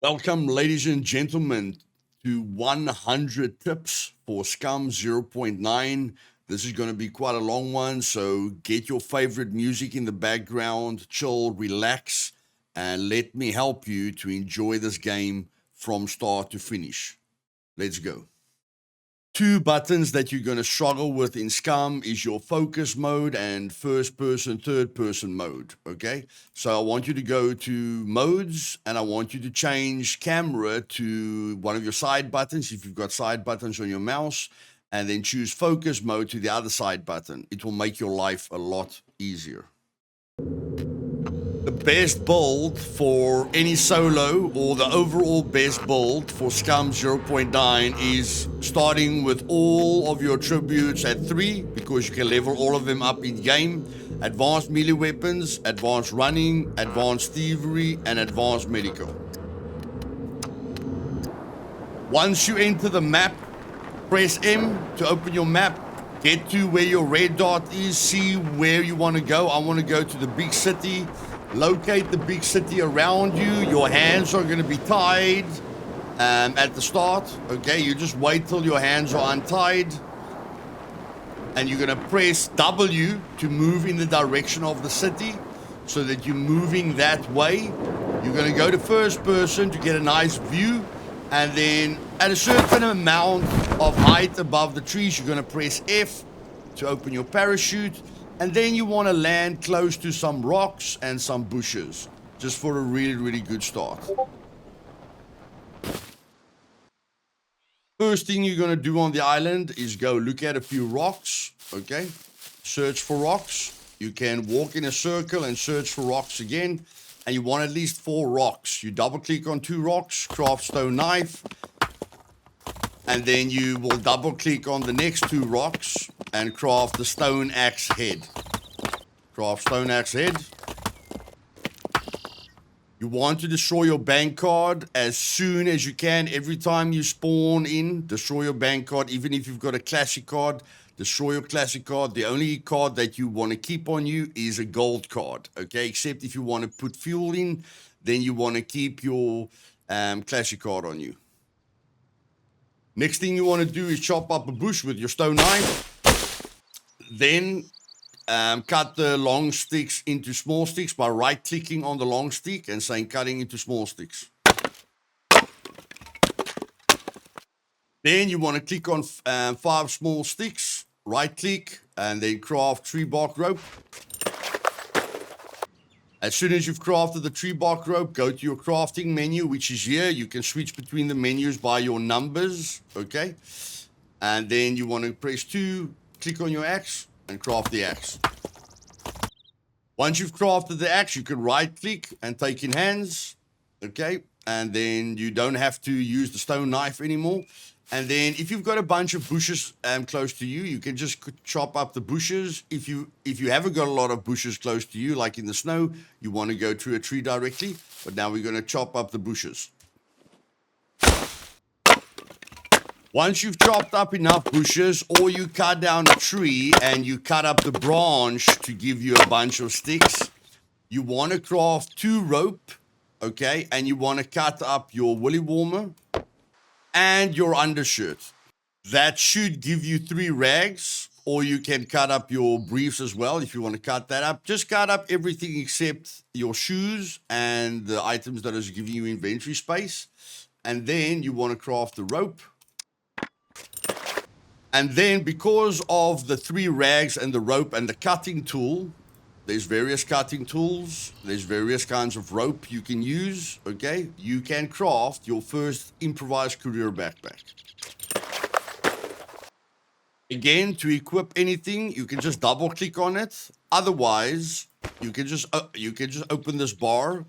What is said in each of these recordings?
Welcome, ladies and gentlemen, to 100 tips for Scum 0.9. This is going to be quite a long one, so get your favorite music in the background, chill, relax, and let me help you to enjoy this game from start to finish. Let's go. Two buttons that you're going to struggle with in Scum is your focus mode and first person, third person mode. Okay. So I want you to go to modes and I want you to change camera to one of your side buttons if you've got side buttons on your mouse, and then choose focus mode to the other side button. It will make your life a lot easier. The best build for any solo, or the overall best build for Scum 0.9, is starting with all of your attributes at 3, because you can level all of them up in game. Advanced melee weapons, advanced running, advanced thievery, and advanced medical. Once you enter the map, press M to open your map. Get to where your red dot is, see where you want to go. I want to go to the big city. Locate the big city around you. Your hands are going to be tied at the start. Okay, you just wait till your hands are untied. And you're going to press W to move in the direction of the city so that you're moving that way. You're going to go to first person to get a nice view. And then at a certain amount of height above the trees, you're going to press F to open your parachute. And then you want to land close to some rocks and some bushes, just for a really, really good start. First thing you're going to do on the island is go look at a few rocks, okay? Search for rocks. You can walk in a circle and search for rocks again. And you want at least 4 rocks. You double click on 2 rocks, craft stone knife. And then you will double click on the next 2 rocks and craft the stone axe head. Craft stone axe head. You want to destroy your bank card as soon as you can. Every time you spawn in, destroy your bank card. Even if you've got a classic card, destroy your classic card. The only card that you want to keep on you is a gold card, okay? Except if you want to put fuel in, then you want to keep your classic card on you. Next thing you want to do is chop up a bush with your stone knife. Then cut the long sticks into small sticks by right-clicking on the long stick and saying cutting into small sticks. Then you want to click on 5 small sticks, right-click, and then craft tree bark rope. As soon as you've crafted the tree bark rope, go to your crafting menu, which is here. You can switch between the menus by your numbers, okay? And then you want to press 2, click on your axe, and craft the axe. Once you've crafted the axe, you can right-click and take in hands, okay? And then you don't have to use the stone knife anymore. And then if you've got a bunch of bushes close to you, you can just chop up the bushes. If you haven't got a lot of bushes close to you, like in the snow, you want to go to a tree directly. But now we're going to chop up the bushes. Once you've chopped up enough bushes, or you cut down a tree and you cut up the branch to give you a bunch of sticks, you want to craft 2 rope, okay? And you want to cut up your woolly warmer and your undershirt. That should give you 3 rags, or you can cut up your briefs as well if you want to cut that up. Just cut up everything except your shoes and the items that is giving you inventory space. And then you want to craft the rope. And then because of the 3 rags and the rope and the cutting tool, there's various cutting tools, there's various kinds of rope you can use, okay? You can craft your first improvised courier backpack. Again, to equip anything, you can just double click on it. Otherwise, you can just open this bar.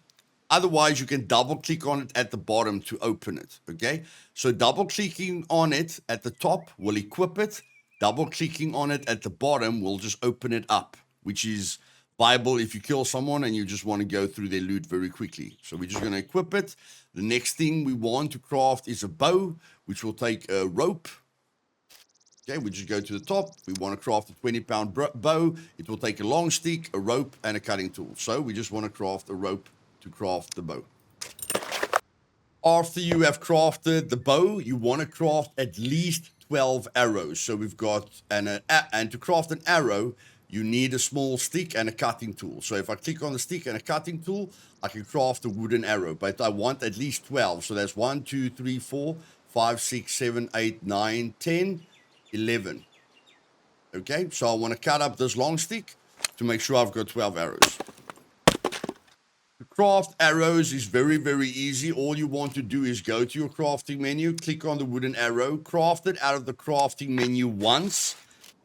Otherwise, you can double click on it at the bottom to open it, okay? So double clicking on it at the top will equip it. Double clicking on it at the bottom will just open it up, which is viable if you kill someone and you just want to go through their loot very quickly. So we're just going to equip it. The next thing we want to craft is a bow, which will take a rope. Okay, we just go to the top. We want to craft a 20-pound bow. It will take a long stick, a rope, and a cutting tool. So we just want to craft a rope to craft the bow. After you have crafted the bow, you want to craft at least 12 arrows. So we've got, and to craft an arrow, you need a small stick and a cutting tool. So if I click on the stick and a cutting tool, I can craft a wooden arrow, but I want at least 12. So that's 1, 2, 3, 4, 5, 6, 7, 8, 9, 10, 11. Okay, so I want to cut up this long stick to make sure I've got 12 arrows. To craft arrows is very, very easy. All you want to do is go to your crafting menu, click on the wooden arrow, craft it out of the crafting menu once,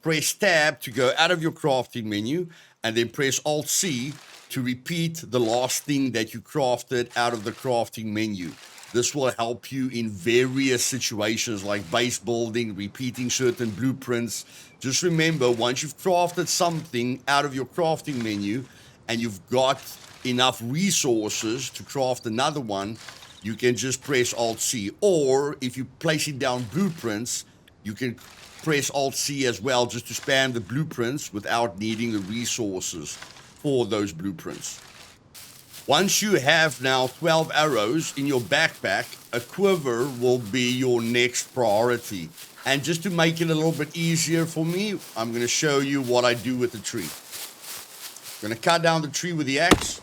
press tab to go out of your crafting menu, and then press Alt-C to repeat the last thing that you crafted out of the crafting menu. This will help you in various situations like base building, repeating certain blueprints. Just remember, once you've crafted something out of your crafting menu and you've got enough resources to craft another one, you can just press Alt-C. Or if you're placing down blueprints, you can press Alt-C as well just to spam the blueprints without needing the resources for those blueprints. Once you have now 12 arrows in your backpack, a quiver will be your next priority. And just to make it a little bit easier for me, I'm going to show you what I do with the tree. I'm going to cut down the tree with the axe.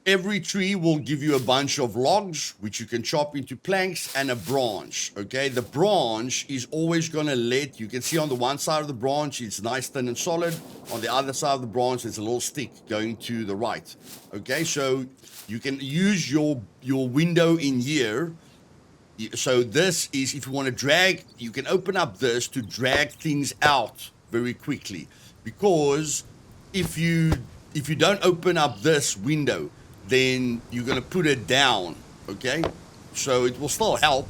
Every tree will give you a bunch of logs, which you can chop into planks, and a branch, okay? The branch is always going to you can see on the one side of the branch, it's nice, thin, and solid. On the other side of the branch, there's a little stick going to the right, okay? So you can use your window in here. So this is, if you want to drag, you can open up this to drag things out very quickly. Because if you don't open up this window, then you're going to put it down, okay? So it will still help.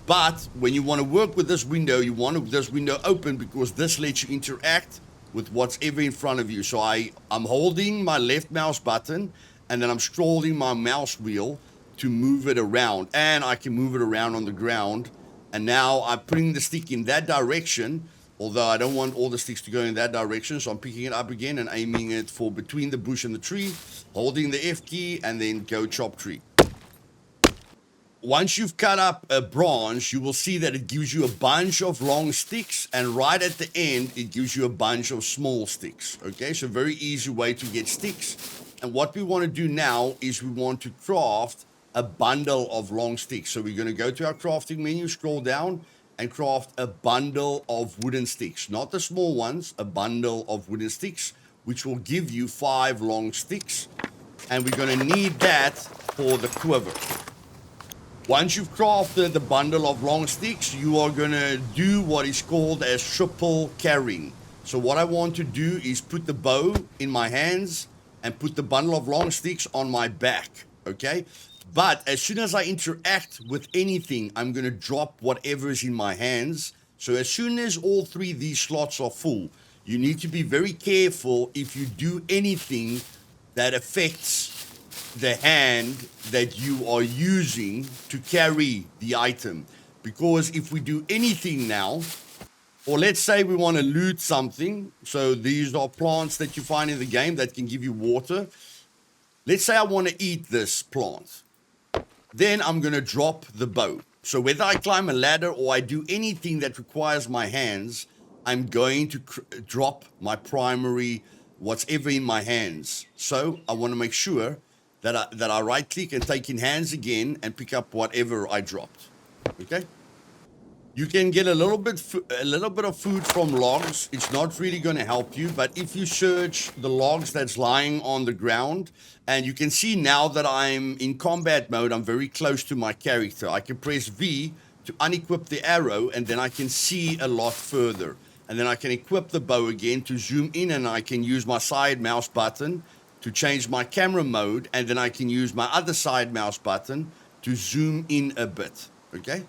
But when you want to work with this window, you want this window open because this lets you interact with what's ever in front of you. So I'm holding my left mouse button and then I'm scrolling my mouse wheel to move it around. And I can move it around on the ground. And now I'm putting the stick in that direction, although I don't want all the sticks to go in that direction, so I'm picking it up again and aiming it for between the bush and the tree, holding the F key, and then go chop tree. Once you've cut up a branch, you will see that it gives you a bunch of long sticks, and right at the end, it gives you a bunch of small sticks. Okay, so very easy way to get sticks. And what we want to do now is we want to craft a bundle of long sticks. So we're going to go to our crafting menu, scroll down, and craft a bundle of wooden sticks. Not the small ones, a bundle of wooden sticks, which will give you 5 long sticks. And we're going to need that for the quiver. Once you've crafted the bundle of long sticks, you are going to do what is called as triple carrying. So what I want to do is put the bow in my hands and put the bundle of long sticks on my back, okay? But as soon as I interact with anything, I'm going to drop whatever is in my hands. So as soon as all 3 of these slots are full, you need to be very careful if you do anything that affects the hand that you are using to carry the item. Because if we do anything now, or let's say we want to loot something, so these are plants that you find in the game that can give you water. Let's say I want to eat this plant. Then I'm going to drop the bow. So whether I climb a ladder or I do anything that requires my hands, I'm going to drop my primary, what's ever in my hands. So I want to make sure that I right click and take in hands again and pick up whatever I dropped. Okay? You can get a little bit of food from logs. It's not really going to help you, but if you search the logs that's lying on the ground, and you can see now that I'm in combat mode, I'm very close to my character. I can press V to unequip the arrow, and then I can see a lot further. And then I can equip the bow again to zoom in, and I can use my side mouse button to change my camera mode, and then I can use my other side mouse button to zoom in a bit, okay?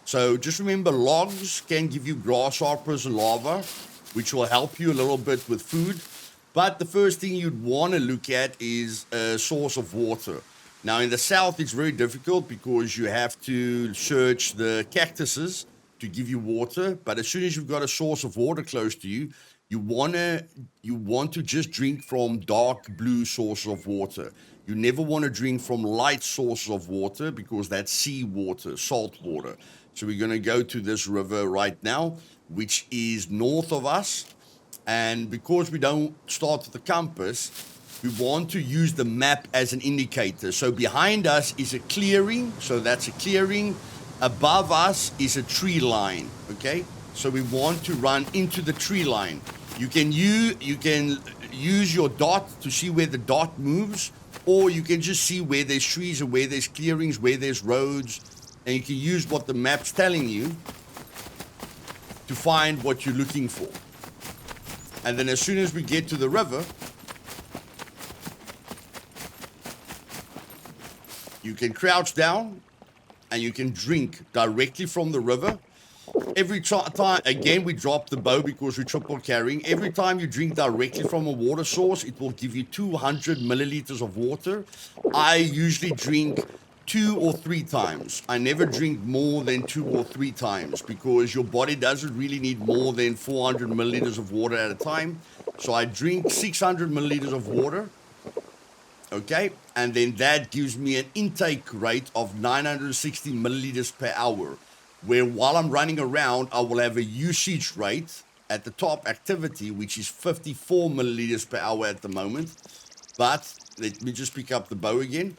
So just remember, logs can give you grasshoppers and lava, which will help you a little bit with food. But the first thing you'd want to look at is a source of water. Now, in the south, it's very difficult because you have to search the cactuses to give you water. But as soon as you've got a source of water close to you, you want to just drink from dark blue sources of water. You never want to drink from light sources of water because that's sea water, salt water. So we're going to go to this river right now, which is north of us. And because we don't start at the compass, we want to use the map as an indicator. So behind us is a clearing. So that's a clearing. Above us is a tree line. Okay. So we want to run into the tree line. You can use your dot to see where the dot moves, or you can just see where there's trees and where there's clearings, where there's roads, and you can use what the map's telling you to find what you're looking for. And then as soon as we get to the river, you can crouch down and you can drink directly from the river. Every time, again, we drop the bow because we're triple carrying. Every time you drink directly from a water source, it will give you 200 milliliters of water. I usually drink 2 or 3 times. I never drink more than 2 or 3 times because your body doesn't really need more than 400 milliliters of water at a time. So I drink 600 milliliters of water. Okay, and then that gives me an intake rate of 960 milliliters per hour, where while I'm running around, I will have a usage rate at the top activity, which is 54 milliliters per hour at the moment. But let me just pick up the bow again.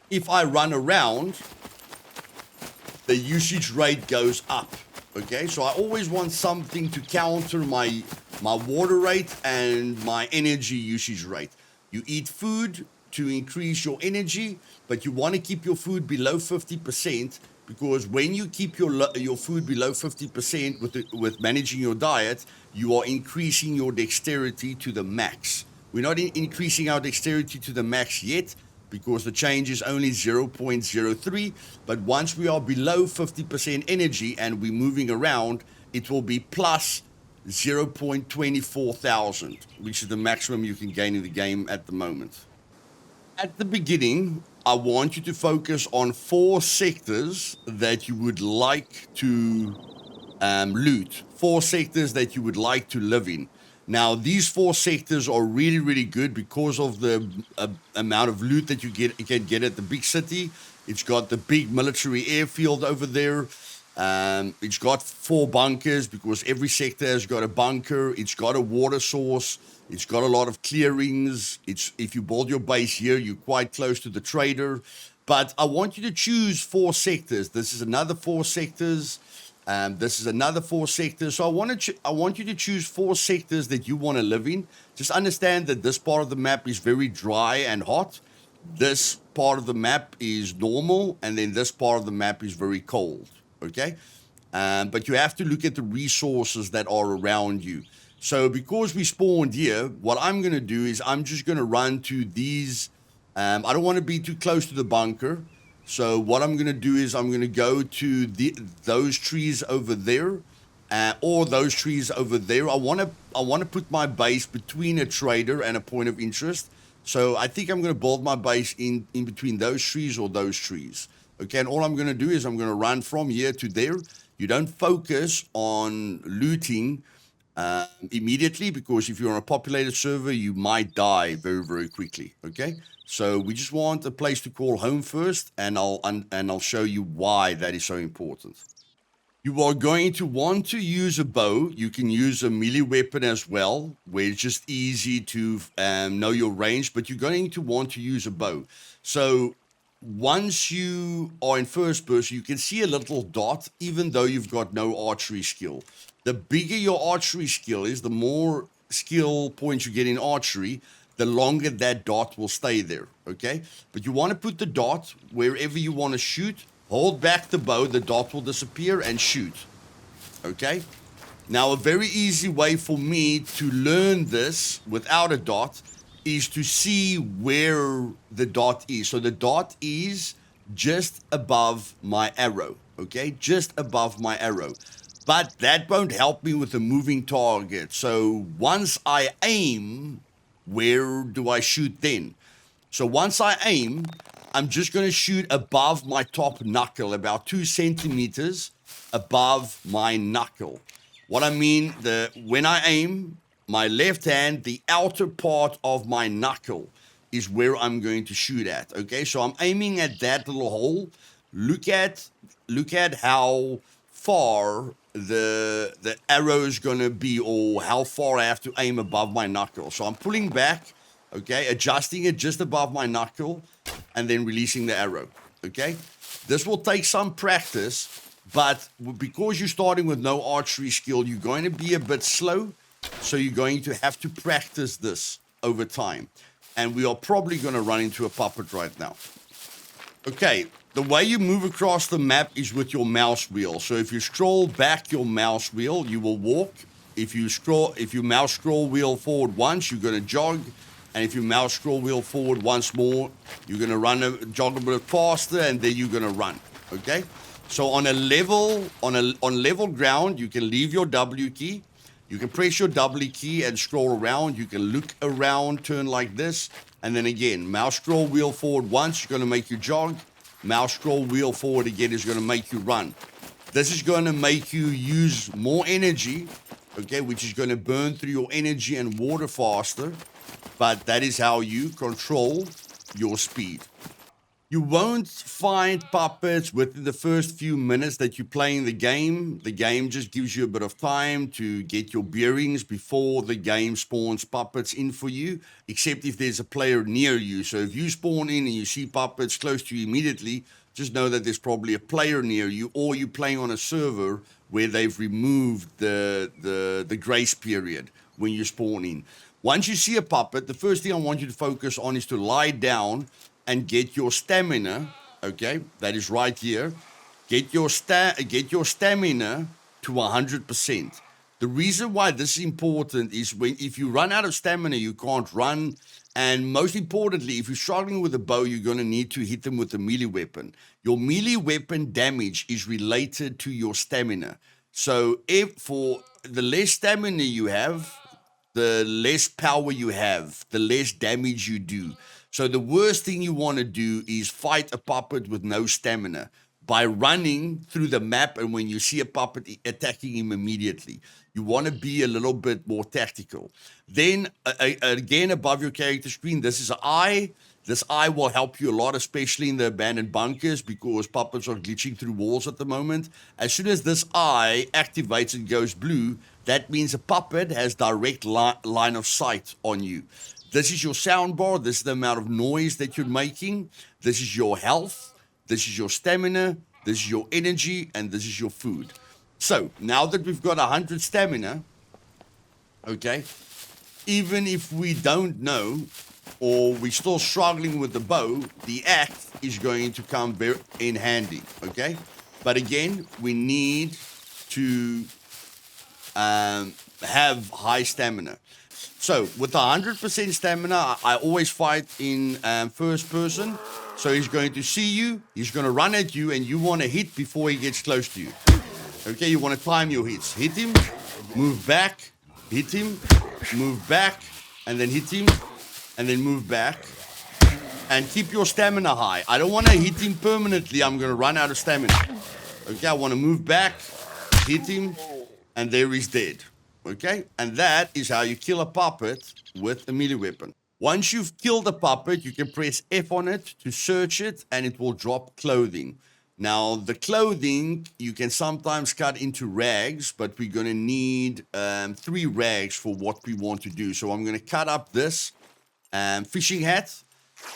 If I run around, the usage rate goes up. Okay, so I always want something to counter my water rate and my energy usage rate. You eat food to increase your energy, but you want to keep your food below 50%, because when you keep your food below 50% with managing your diet, you are increasing your dexterity to the max. We're not increasing our dexterity to the max yet because the change is only 0.03, but once we are below 50% energy and we're moving around, it will be plus 0.24 thousand, which is the maximum you can gain in the game at the moment. At the beginning, I want you to focus on 4 sectors that you would like to loot, 4 sectors that you would like to live in. Now, these 4 sectors are really, really good because of the amount of loot that you can get at the big city. It's got the big military airfield over there. It's got 4 bunkers because every sector has got a bunker. It's got a water source. It's got a lot of clearings. If you build your base here, you're quite close to the trader. But I want you to choose 4 sectors. This is another 4 sectors. This is another 4 sectors. So I want you to choose 4 sectors that you want to live in. Just understand that this part of the map is very dry and hot. This part of the map is normal, and then this part of the map is very cold. Okay? But you have to look at the resources that are around you. So because we spawned here, what I'm going to do is I'm just going to run to these. I don't want to be too close to the bunker. So what I'm going to do is I'm going to go to those trees over there, or those trees over there. I want to put my base between a trader and a point of interest. So I think I'm going to build my base in between those trees or those trees. Okay, and all I'm going to do is I'm going to run from here to there. You don't focus on looting immediately, because if you're on a populated server, you might die very, very quickly. Okay, so we just want a place to call home first, and I'll show you why that is so important. You are going to want to use a bow. You can use a melee weapon as well, where it's just easy to know your range, but you're going to want to use a bow. So once you are in first person, you can see a little dot, even though you've got no archery skill. The bigger your archery skill is, the more skill points you get in archery, the longer that dot will stay there, okay? But you want to put the dot wherever you want to shoot. Hold back the bow, the dot will disappear, and shoot, okay? Now, a very easy way for me to learn this without a dot is to see where the dot is. So the dot is just above my arrow, okay? Just above my arrow. But that won't help me with a moving target. So once I aim, where do I shoot then? So once I aim, I'm just going to shoot above my top knuckle, about 2 centimeters above my knuckle. What I mean, when I aim, my left hand, the outer part of my knuckle is where I'm going to shoot at. Okay, so I'm aiming at that little hole. Look at how far the arrow is going to be, or how far I have to aim above my knuckle. So I'm pulling back, okay, adjusting it just above my knuckle, and then releasing the arrow. Okay, this will take some practice, but because you're starting with no archery skill, you're going to be a bit slow. So you're going to have to practice this over time. And we are probably going to run into a puppet right now. Okay, the way you move across the map is with your mouse wheel. So if you scroll back your mouse wheel, you will walk. If you mouse scroll wheel forward once, you're going to jog. And if you mouse scroll wheel forward once more, you're going to jog a bit faster, and then you're going to run. Okay? So on level ground, you can leave your W key. You can press your W key and scroll around. You can look around, turn like this. And then again, mouse scroll wheel forward once, going to make you jog. Mouse scroll wheel forward again is going to make you run. This is going to make you use more energy, okay, which is going to burn through your energy and water faster. But that is how you control your speed. You won't find puppets within the first few minutes that you're playing the game. The game just gives you a bit of time to get your bearings before the game spawns puppets in for you, except if there's a player near you. So if you spawn in and you see puppets close to you immediately, just know that there's probably a player near you, or you're playing on a server where they've removed the grace period when you spawn in. Once you see a puppet, the first thing I want you to focus on is to lie down and get your stamina, okay? That is right here. Get your stamina to 100%. The reason why this is important is if you run out of stamina, you can't run. And most importantly, if you're struggling with a bow, you're going to need to hit them with a melee weapon. Your melee weapon damage is related to your stamina. So for the less stamina you have, the less power you have, the less damage you do. So the worst thing you want to do is fight a puppet with no stamina by running through the map, and when you see a puppet, attacking him immediately. You want to be a little bit more tactical. Then, again, above your character screen, this is an eye. This eye will help you a lot, especially in the abandoned bunkers, because puppets are glitching through walls at the moment. As soon as this eye activates and goes blue, that means a puppet has direct line of sight on you. This is your soundbar. This is the amount of noise that you're making. This is your health. This is your stamina. This is your energy. And this is your food. So now that we've got 100 stamina, okay, even if we don't know, or we're still struggling with the bow, the axe is going to come very in handy, okay? But again, we need to have high stamina. So with 100% stamina, I always fight in first person. So he's going to see you, he's going to run at you, and you want to hit before he gets close to you. Okay, you want to time your hits. Hit him, move back, hit him, move back, and then hit him, and then move back. And keep your stamina high. I don't want to hit him permanently. I'm going to run out of stamina. Okay, I want to move back, hit him, and there he's dead. Okay, and that is how you kill a puppet with a melee weapon. Once you've killed a puppet, you can press F on it to search it, and it will drop clothing. Now, the clothing, you can sometimes cut into rags, but we're going to need 3 rags for what we want to do. So I'm going to cut up this fishing hat.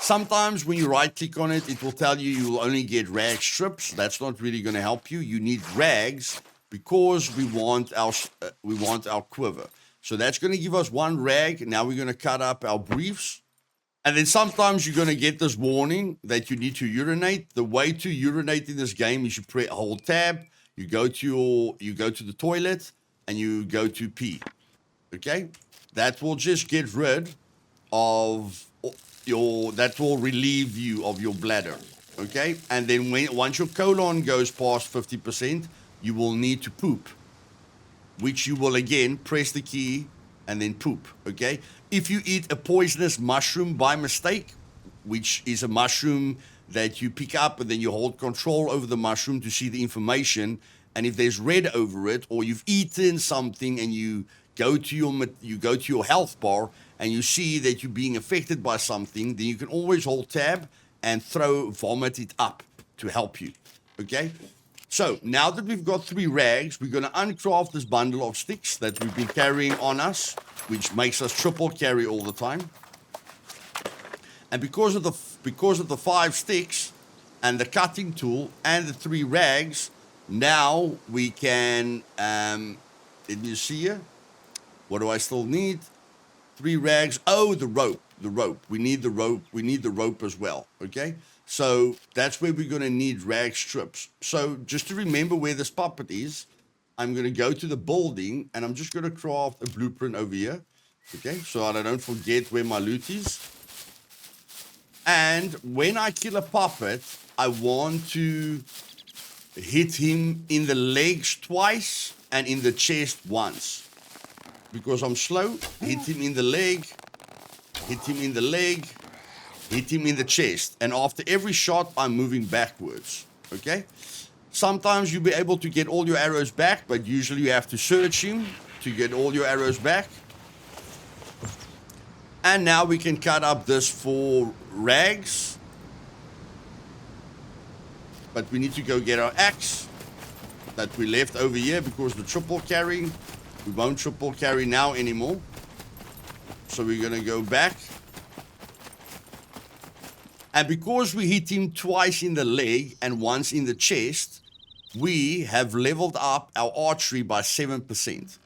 Sometimes when you right-click on it, it will tell you you'll only get rag strips. That's not really going to help you. You need rags because we want our quiver. So that's going to give us 1 rag. Now we're going to cut up our briefs. And then sometimes you're going to get this warning that you need to urinate. The way to urinate in this game is you hold tab, you go to the toilet, and you go to pee. Okay? That will just get rid of that will relieve you of your bladder. Okay? And then once your colon goes past 50%, you will need to poop, which you will again press the key and then poop, okay? If you eat a poisonous mushroom by mistake, which is a mushroom that you pick up and then you hold control over the mushroom to see the information, and if there's red over it, or you've eaten something and you go to your health bar and you see that you're being affected by something, then you can always hold tab and vomit it up to help you, okay? So now that we've got 3 rags, we're going to uncraft this bundle of sticks that we've been carrying on us, which makes us triple carry all the time. And because of the 5 sticks and the cutting tool and the 3 rags, now we can, let me see here. What do I still need? 3 rags. Oh, the rope. We need the rope. We need the rope as well. Okay. So that's where we're going to need rag strips. So just to remember where this puppet is, I'm going to go to the building and I'm just going to craft a blueprint over here. Okay. So I don't forget where my loot is. And when I kill a puppet, I want to hit him in the legs twice and in the chest once. Because I'm slow, hit him in the leg, hit him in the leg, hit him in the chest. And after every shot, I'm moving backwards, okay? Sometimes you'll be able to get all your arrows back, but usually you have to search him to get all your arrows back. And now we can cut up this 4 rags. But we need to go get our axe that we left over here because the triple carry. We won't triple carry now anymore. So we're going to go back. And because we hit him twice in the leg and once in the chest, we have leveled up our archery by 7%.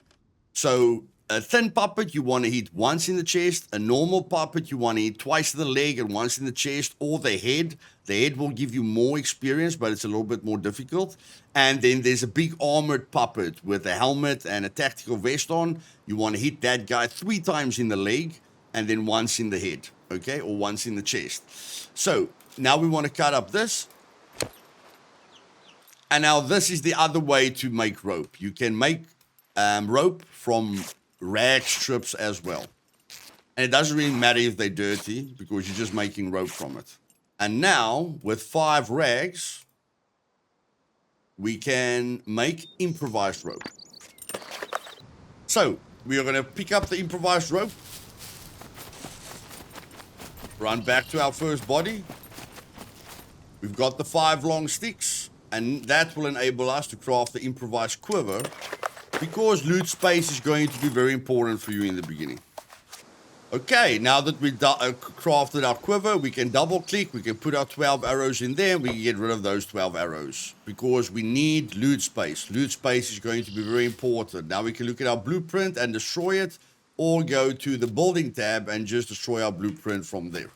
So a thin puppet you want to hit once in the chest. A normal puppet you want to hit twice in the leg and once in the chest, or the head. The head will give you more experience, but it's a little bit more difficult. And then there's a big armored puppet with a helmet and a tactical vest on. You want to hit that guy 3 times in the leg and then once in the head, okay, or once in the chest. So now we want to cut up this. And now this is the other way to make rope. You can make rope from rag strips as well. And it doesn't really matter if they're dirty because you're just making rope from it. And now with 5 rags, we can make improvised rope. So we are going to pick up the improvised rope, run back to our first body. We've got the 5 long sticks, and that will enable us to craft the improvised quiver, because loot space is going to be very important for you in the beginning. Okay, now that we crafted our quiver, we can double click, we can put our 12 arrows in there, and we can get rid of those 12 arrows, because we need loot space. Loot space is going to be very important. Now we can look at our blueprint and destroy it, or go to the building tab and just destroy our blueprint from there.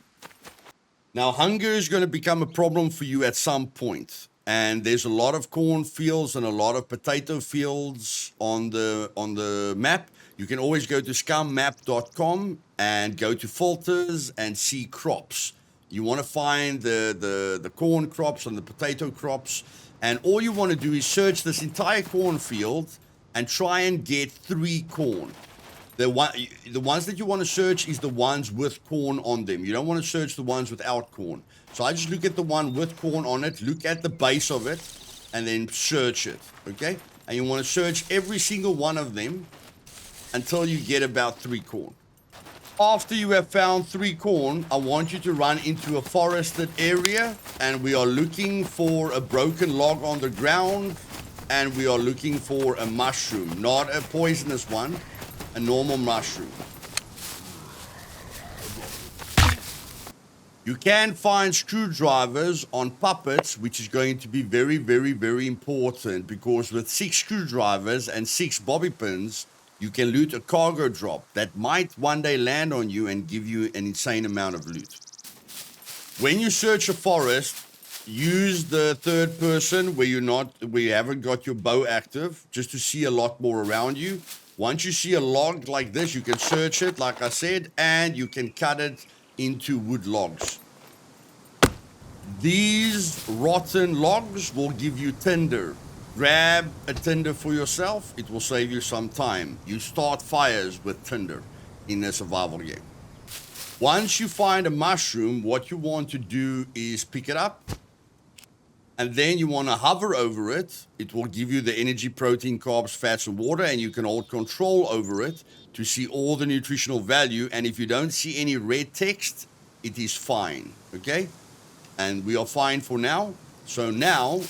Now hunger is going to become a problem for you at some point. And there's a lot of cornfields and a lot of potato fields on the map. You can always go to scummap.com and go to filters and see crops. You want to find the corn crops and the potato crops. And all you want to do is search this entire cornfield and try and get 3 corn. The ones that you want to search is the ones with corn on them. You don't want to search the ones without corn. So I just look at the one with corn on it, look at the base of it, and then search it, okay? And you want to search every single one of them until you get about 3 corn. After you have found 3 corn, I want you to run into a forested area, and we are looking for a broken log on the ground, and we are looking for a mushroom, not a poisonous one, a normal mushroom. You can find screwdrivers on puppets, which is going to be very, very, very important, because with 6 screwdrivers and 6 bobby pins, you can loot a cargo drop that might one day land on you and give you an insane amount of loot. When you search a forest, use the third person where you haven't got your bow active, just to see a lot more around you. Once you see a log like this, you can search it, like I said, and you can cut it into wood logs. These rotten logs will give you tinder. Grab a tinder for yourself. It will save you some time. You start fires with tinder in a survival game. Once you find a mushroom, what you want to do is pick it up And then you want to hover over it. It will give you the energy, protein, carbs, fats, and water, and you can hold control over it to see all the nutritional value. And if you don't see any red text, it is fine, okay? And we are fine for now. So now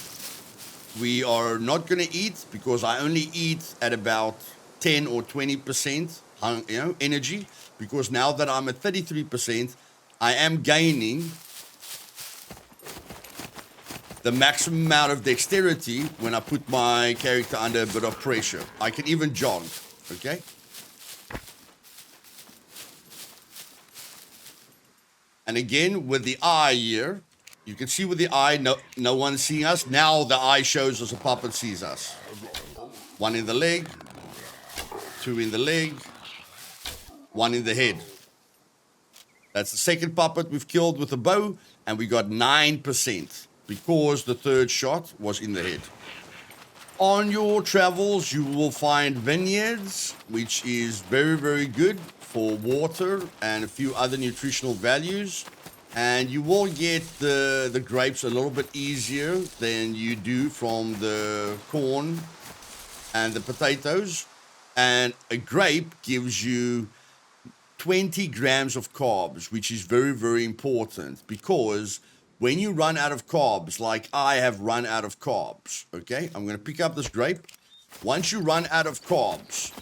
we are not going to eat because I only eat at about 10 or 20% energy, because now that I'm at 33%, I am gaining the maximum amount of dexterity when I put my character under a bit of pressure. I can even jog, okay? And again, with the eye here, you can see with the eye, no one's seeing us. Now the eye shows us a puppet sees us. One in the leg, two in the leg, one in the head. That's the second puppet we've killed with a bow, and we got 9%. Because the third shot was in the head. On your travels, you will find vineyards, which is very, very good for water and a few other nutritional values. And you will get the grapes a little bit easier than you do from the corn and the potatoes. And a grape gives you 20 grams of carbs, which is very, very important, because when you run out of carbs, like I have run out of carbs, okay? I'm going to pick up this grape. Once you run out of carbs,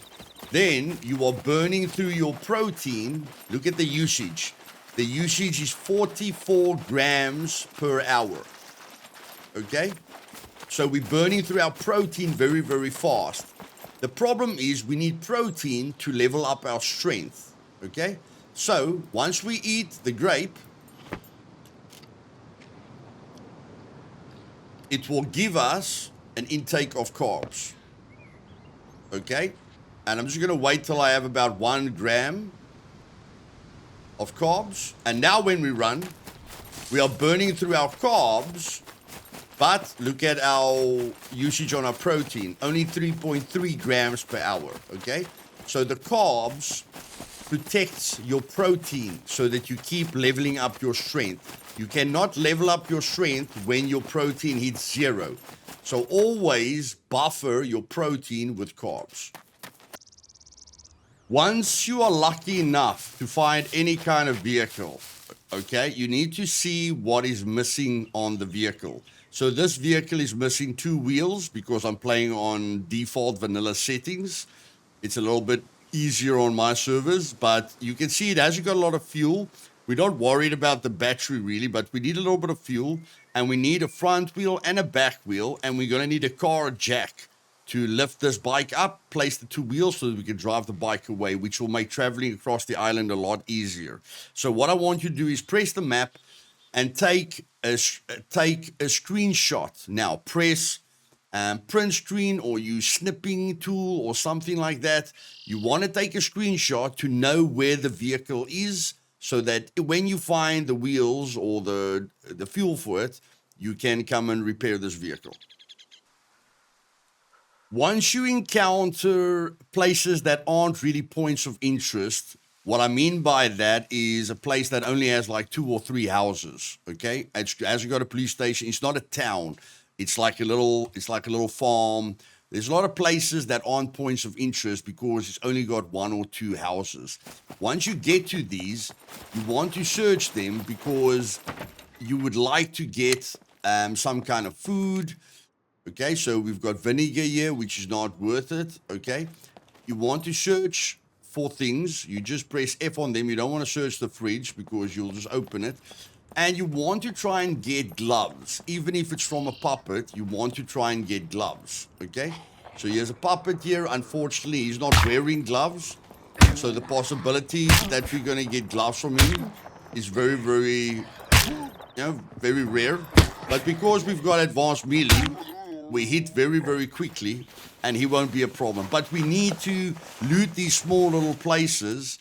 then you are burning through your protein. Look at the usage. The usage is 44 grams per hour, okay? So we're burning through our protein very, very fast. The problem is we need protein to level up our strength, okay? So once we eat the grape, it will give us an intake of carbs, okay? And I'm just going to wait till I have about 1 gram of carbs. And now when we run, we are burning through our carbs, but look at our usage on our protein, only 3.3 grams per hour, okay? So the carbs protects your protein so that you keep leveling up your strength. You cannot level up your strength when your protein hits 0. So always buffer your protein with carbs. Once you are lucky enough to find any kind of vehicle, okay, you need to see what is missing on the vehicle. So this vehicle is missing 2 wheels because I'm playing on default vanilla settings. It's a little bit easier on my servers, but you can see it hasn't got a lot of fuel. We're not worried about the battery really, but we need a little bit of fuel, and we need a front wheel and a back wheel, and we're going to need a car jack to lift this bike up, place the 2 wheels so that we can drive the bike away, which will make traveling across the island a lot easier. So what I want you to do is press the map and take a screenshot. Now press print screen or use snipping tool or something like that. You want to take a screenshot to know where the vehicle is, so that when you find the wheels or the fuel for it, you can come and repair this vehicle. Once you encounter places that aren't really points of interest, what I mean by that is a place that only has like 2 or 3 houses, okay? It hasn't got a police station. It's not a town. It's like a little farm. There's a lot of places that aren't points of interest because it's only got 1 or 2 houses. Once you get to these, you want to search them because you would like to get some kind of food. Okay, so we've got vinegar here, which is not worth it. Okay, you want to search for things. You just press F on them. You don't want to search the fridge because you'll just open it. And you want to try and get gloves. Even if it's from a puppet, you want to try and get gloves, okay? So here's a puppet here. Unfortunately, he's not wearing gloves. So the possibility that you're going to get gloves from him is very, very, very rare. But because we've got advanced melee, we hit very, very quickly, and he won't be a problem. But we need to loot these small little places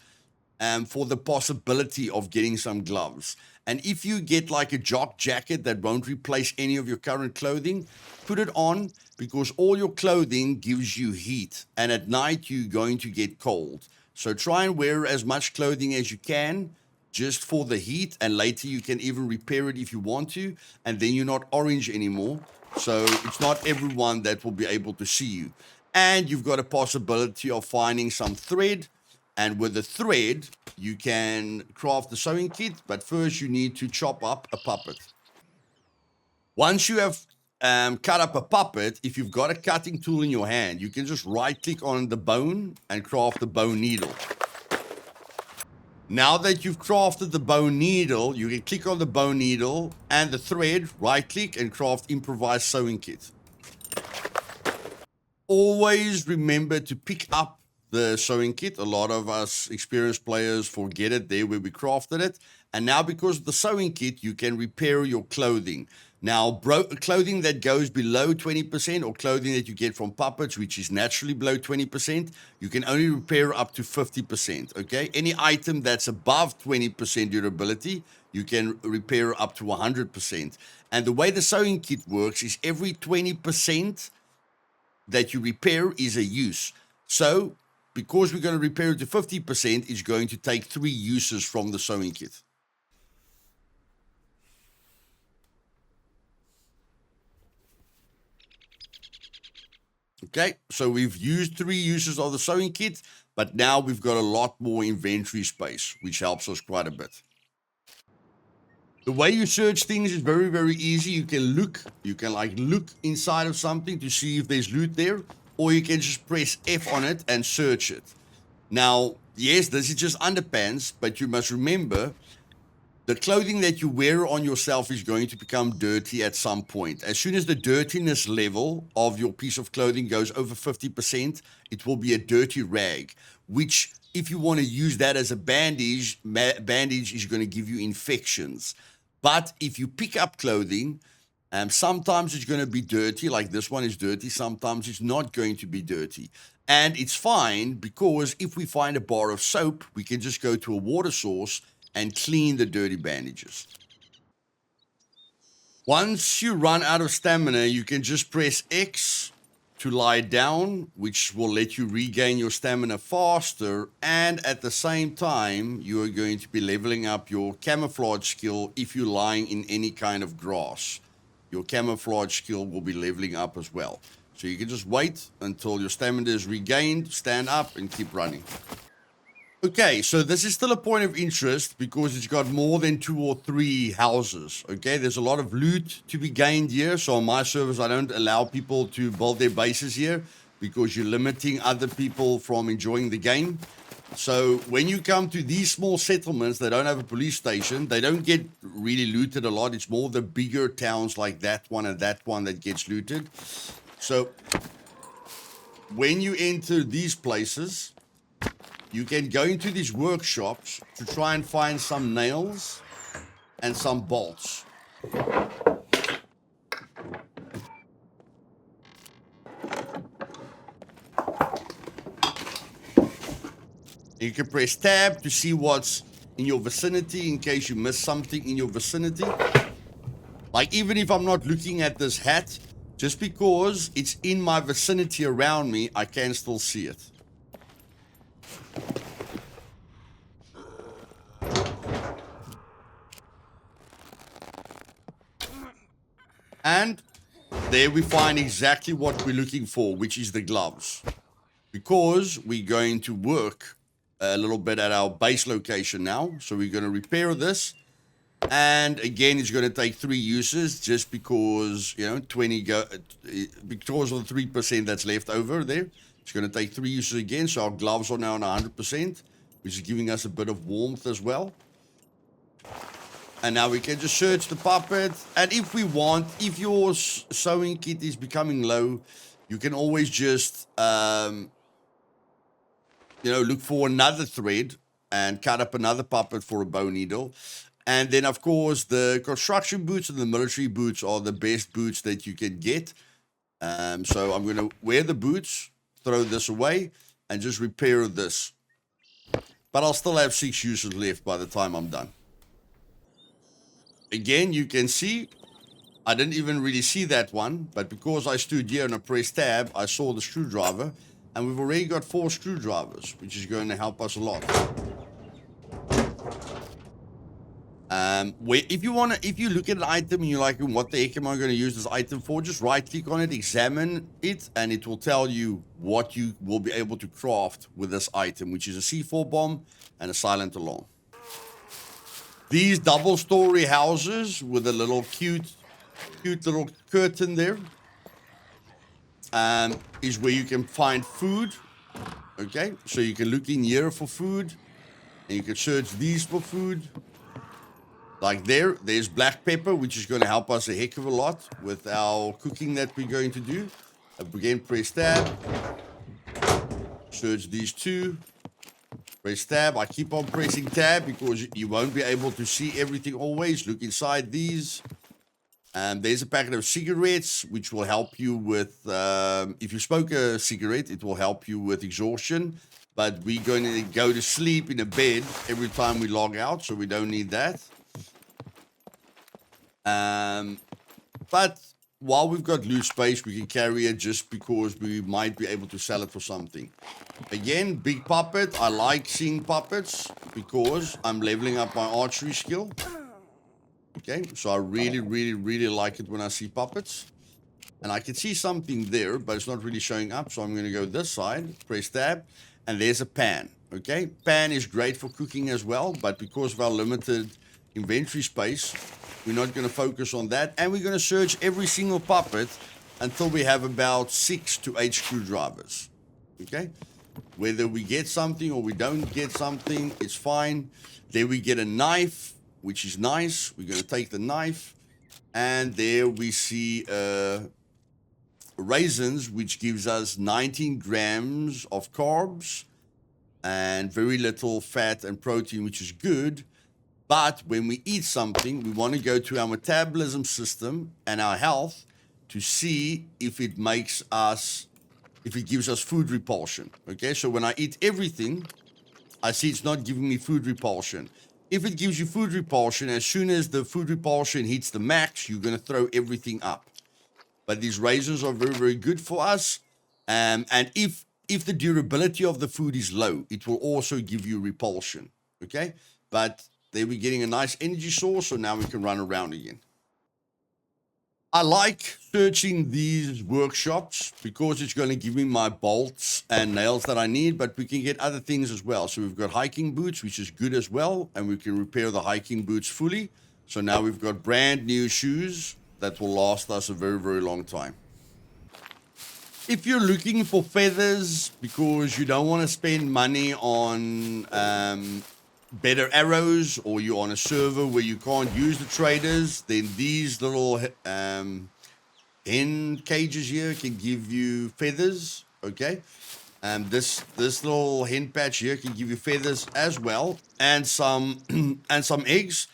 for the possibility of getting some gloves. And if you get like a jock jacket that won't replace any of your current clothing, put it on, because all your clothing gives you heat. And at night, you're going to get cold. So try and wear as much clothing as you can. just for the heat, and later you can even repair it if you want to, and then you're not orange anymore. So it's not everyone that will be able to see you. And you've got a possibility of finding some thread, and with the thread you can craft the sewing kit, but first you need to chop up a puppet. Once you have cut up a puppet, if you've got a cutting tool in your hand, you can just right click on the bone and craft the bone needle. Now that you've crafted the bone needle, you can click on the bone needle and the thread, right click and craft improvised sewing kit. Always remember to pick up the sewing kit. A lot of us experienced players forget it there where we crafted it. And now because of the sewing kit, you can repair your clothing. Now, clothing that goes below 20% or clothing that you get from puppets, which is naturally below 20%, you can only repair up to 50%, okay? Any item that's above 20% durability, you can repair up to 100%. And the way the sewing kit works is every 20% that you repair is a use. So, because we're going to repair it to 50%, it's going to take 3 uses from the sewing kit. Okay, so we've used 3 uses of the sewing kit, but now we've got a lot more inventory space, which helps us quite a bit. The way you search things is very, very easy. You can look inside of something to see if there's loot there, or you can just press F on it and search it. Now, yes, this is just underpants, but you must remember the clothing that you wear on yourself is going to become dirty at some point. As soon as the dirtiness level of your piece of clothing goes over 50%, it will be a dirty rag, which if you want to use that as a bandage is going to give you infections. But if you pick up clothing, sometimes it's going to be dirty, like this one is dirty. Sometimes it's not going to be dirty. And it's fine because if we find a bar of soap, we can just go to a water source and clean the dirty bandages. Once you run out of stamina, you can just press X to lie down, which will let you regain your stamina faster. And at the same time, you are going to be leveling up your camouflage skill if you're lying in any kind of grass. Your camouflage skill will be leveling up as well. So you can just wait until your stamina is regained, stand up, and keep running. Okay, so this is still a point of interest because it's got more than 2 or 3 houses, okay? There's a lot of loot to be gained here, so on my servers, I don't allow people to build their bases here because you're limiting other people from enjoying the game. So when you come to these small settlements that don't have a police station, they don't get really looted a lot. It's more the bigger towns like that one and that one that gets looted. So when you enter these places, you can go into these workshops to try and find some nails and some bolts. You can press tab to see what's in your vicinity in case you miss something in your vicinity. Like even if I'm not looking at this hat, just because it's in my vicinity around me, I can still see it. And there we find exactly what we're looking for, which is the gloves. Because we're going to work a little bit at our base location now. So we're going to repair this. And again, it's going to take 3 uses just because, because of the 3% that's left over there. It's going to take 3 uses again. So our gloves are now on 100%, which is giving us a bit of warmth as well. And now we can just search the puppet. And if we want, if your sewing kit is becoming low, you can always just, look for another thread and cut up another puppet for a bow needle. And then, of course, the construction boots and the military boots are the best boots that you can get. So I'm going to wear the boots, throw this away, and just repair this. But I'll still have 6 uses left by the time I'm done. Again, you can see, I didn't even really see that one, but because I stood here and I pressed tab, I saw the screwdriver, and we've already got 4 screwdrivers, which is going to help us a lot. Where if you look at an item and you're like, what the heck am I going to use this item for? Just right click on it, examine it, and it will tell you what you will be able to craft with this item, which is a C4 bomb and a silent alarm. These double-story houses with a little cute little curtain there is where you can find food. Okay, so you can look in here for food, and you can search these for food. Like there's black pepper, which is going to help us a heck of a lot with our cooking that we're going to do. Again, press tab. Search these two. Press tab. I keep on pressing tab because you won't be able to see everything always. Look inside these. There's a packet of cigarettes, which will help you with, if you smoke a cigarette, it will help you with exhaustion. But we're going to go to sleep in a bed every time we log out, so we don't need that. But while we've got loot space, we can carry it just because we might be able to sell it for something. Again, big puppet. I like seeing puppets because I'm leveling up my archery skill. Okay, so I really like it when I see puppets. And I can see something there, but it's not really showing up. So I'm going to go this side, press tab, and there's a pan. Okay, pan is great for cooking as well, but because of our limited inventory space, we're not going to focus on that. And we're going to search every single puppet until we have about 6 to 8 screwdrivers. Okay, whether we get something or we don't get something, it's fine. Then we get a knife, which is nice. We're going to take the knife, and there we see raisins, which gives us 19 grams of carbs and very little fat and protein, which is good. But when we eat something, we want to go to our metabolism system and our health to see if it makes us, if it gives us food repulsion. Okay, so when I eat everything, I see it's not giving me food repulsion. If it gives you food repulsion, as soon as the food repulsion hits the max, you're going to throw everything up. But these raisins are very good for us. And if the durability of the food is low, it will also give you repulsion. Okay, but there we're getting a nice energy source, so now we can run around again. I like searching these workshops because it's going to give me my bolts and nails that I need, but we can get other things as well. So we've got hiking boots, which is good as well, and we can repair the hiking boots fully. So now we've got brand new shoes that will last us a very long time. If you're looking for feathers because you don't want to spend money on better arrows, or you're on a server where you can't use the traders, then these little hen cages here can give you feathers. Okay, this little hen patch here can give you feathers as well, and some and some eggs.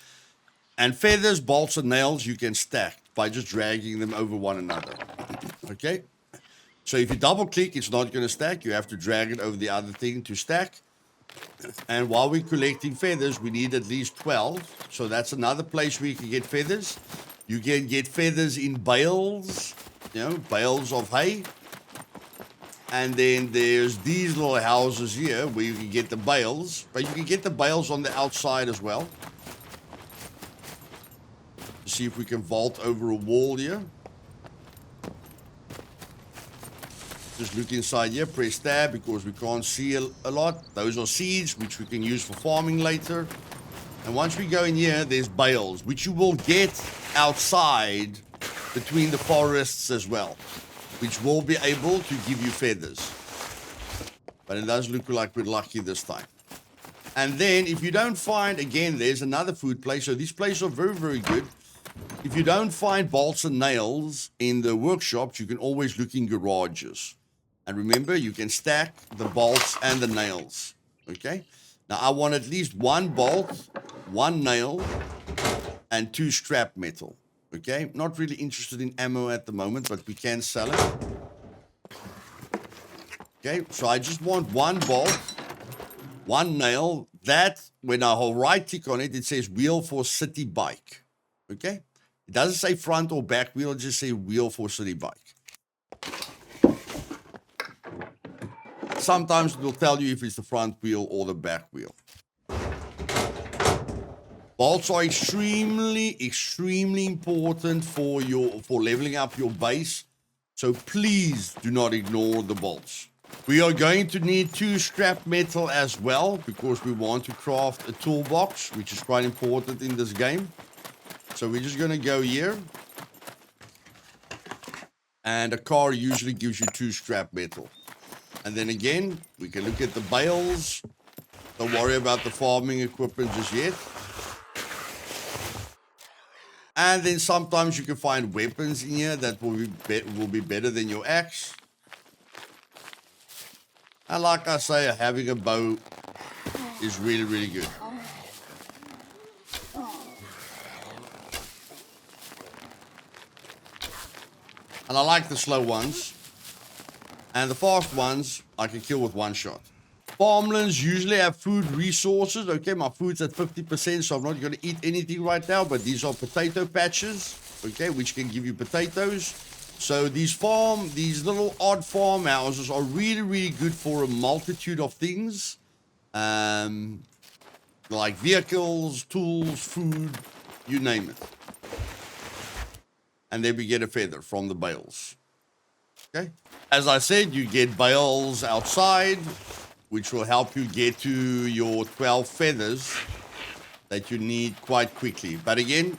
And feathers, bolts, and nails you can stack by just dragging them over one another. Okay, so if you double click, it's not going to stack. You have to drag it over the other thing to stack. And while we're collecting feathers, we need at least 12. So that's another place where you can get feathers. You can get feathers in bales, bales of hay. And then there's these little houses here where you can get the bales. But you can get the bales on the outside as well. See if we can vault over a wall here. Just look inside here, press tab because we can't see a lot. Those are seeds, which we can use for farming later. And once we go in here, there's bales, which you will get outside between the forests as well, which will be able to give you feathers. But it does look like we're lucky this time. And then if you don't find, again, there's another food place. So these places are very good. If you don't find bolts and nails in the workshops, you can always look in garages. And remember, you can stack the bolts and the nails. Okay? Now, I want at least 1 bolt, 1 nail, and 2 scrap metal. Okay? Not really interested in ammo at the moment, but we can sell it. Okay? So I just want 1 bolt, 1 nail. That, when I right click on it, it says wheel for city bike. Okay? It doesn't say front or back wheel, it just say wheel for city bike. Sometimes it will tell you if it's the front wheel or the back wheel. Bolts are extremely important for leveling up your base. So please do not ignore the bolts. We are going to need 2 scrap metal as well because we want to craft a toolbox, which is quite important in this game. So we're just going to go here. And a car usually gives you 2 scrap metal. And then again, we can look at the bales. Don't worry about the farming equipment just yet. And then sometimes you can find weapons in here that will be better than your axe. And like I say, having a bow is really, really good. And I like the slow ones. And the fast ones, I can kill with one shot. Farmlands usually have food resources. Okay, my food's at 50%, so I'm not going to eat anything right now. But these are potato patches, okay, which can give you potatoes. So these little odd farmhouses are really, really good for a multitude of things. Like vehicles, tools, food, you name it. And then we get a feather from the bales. Okay. As I said, you get bales outside, which will help you get to your 12 feathers that you need quite quickly. But again,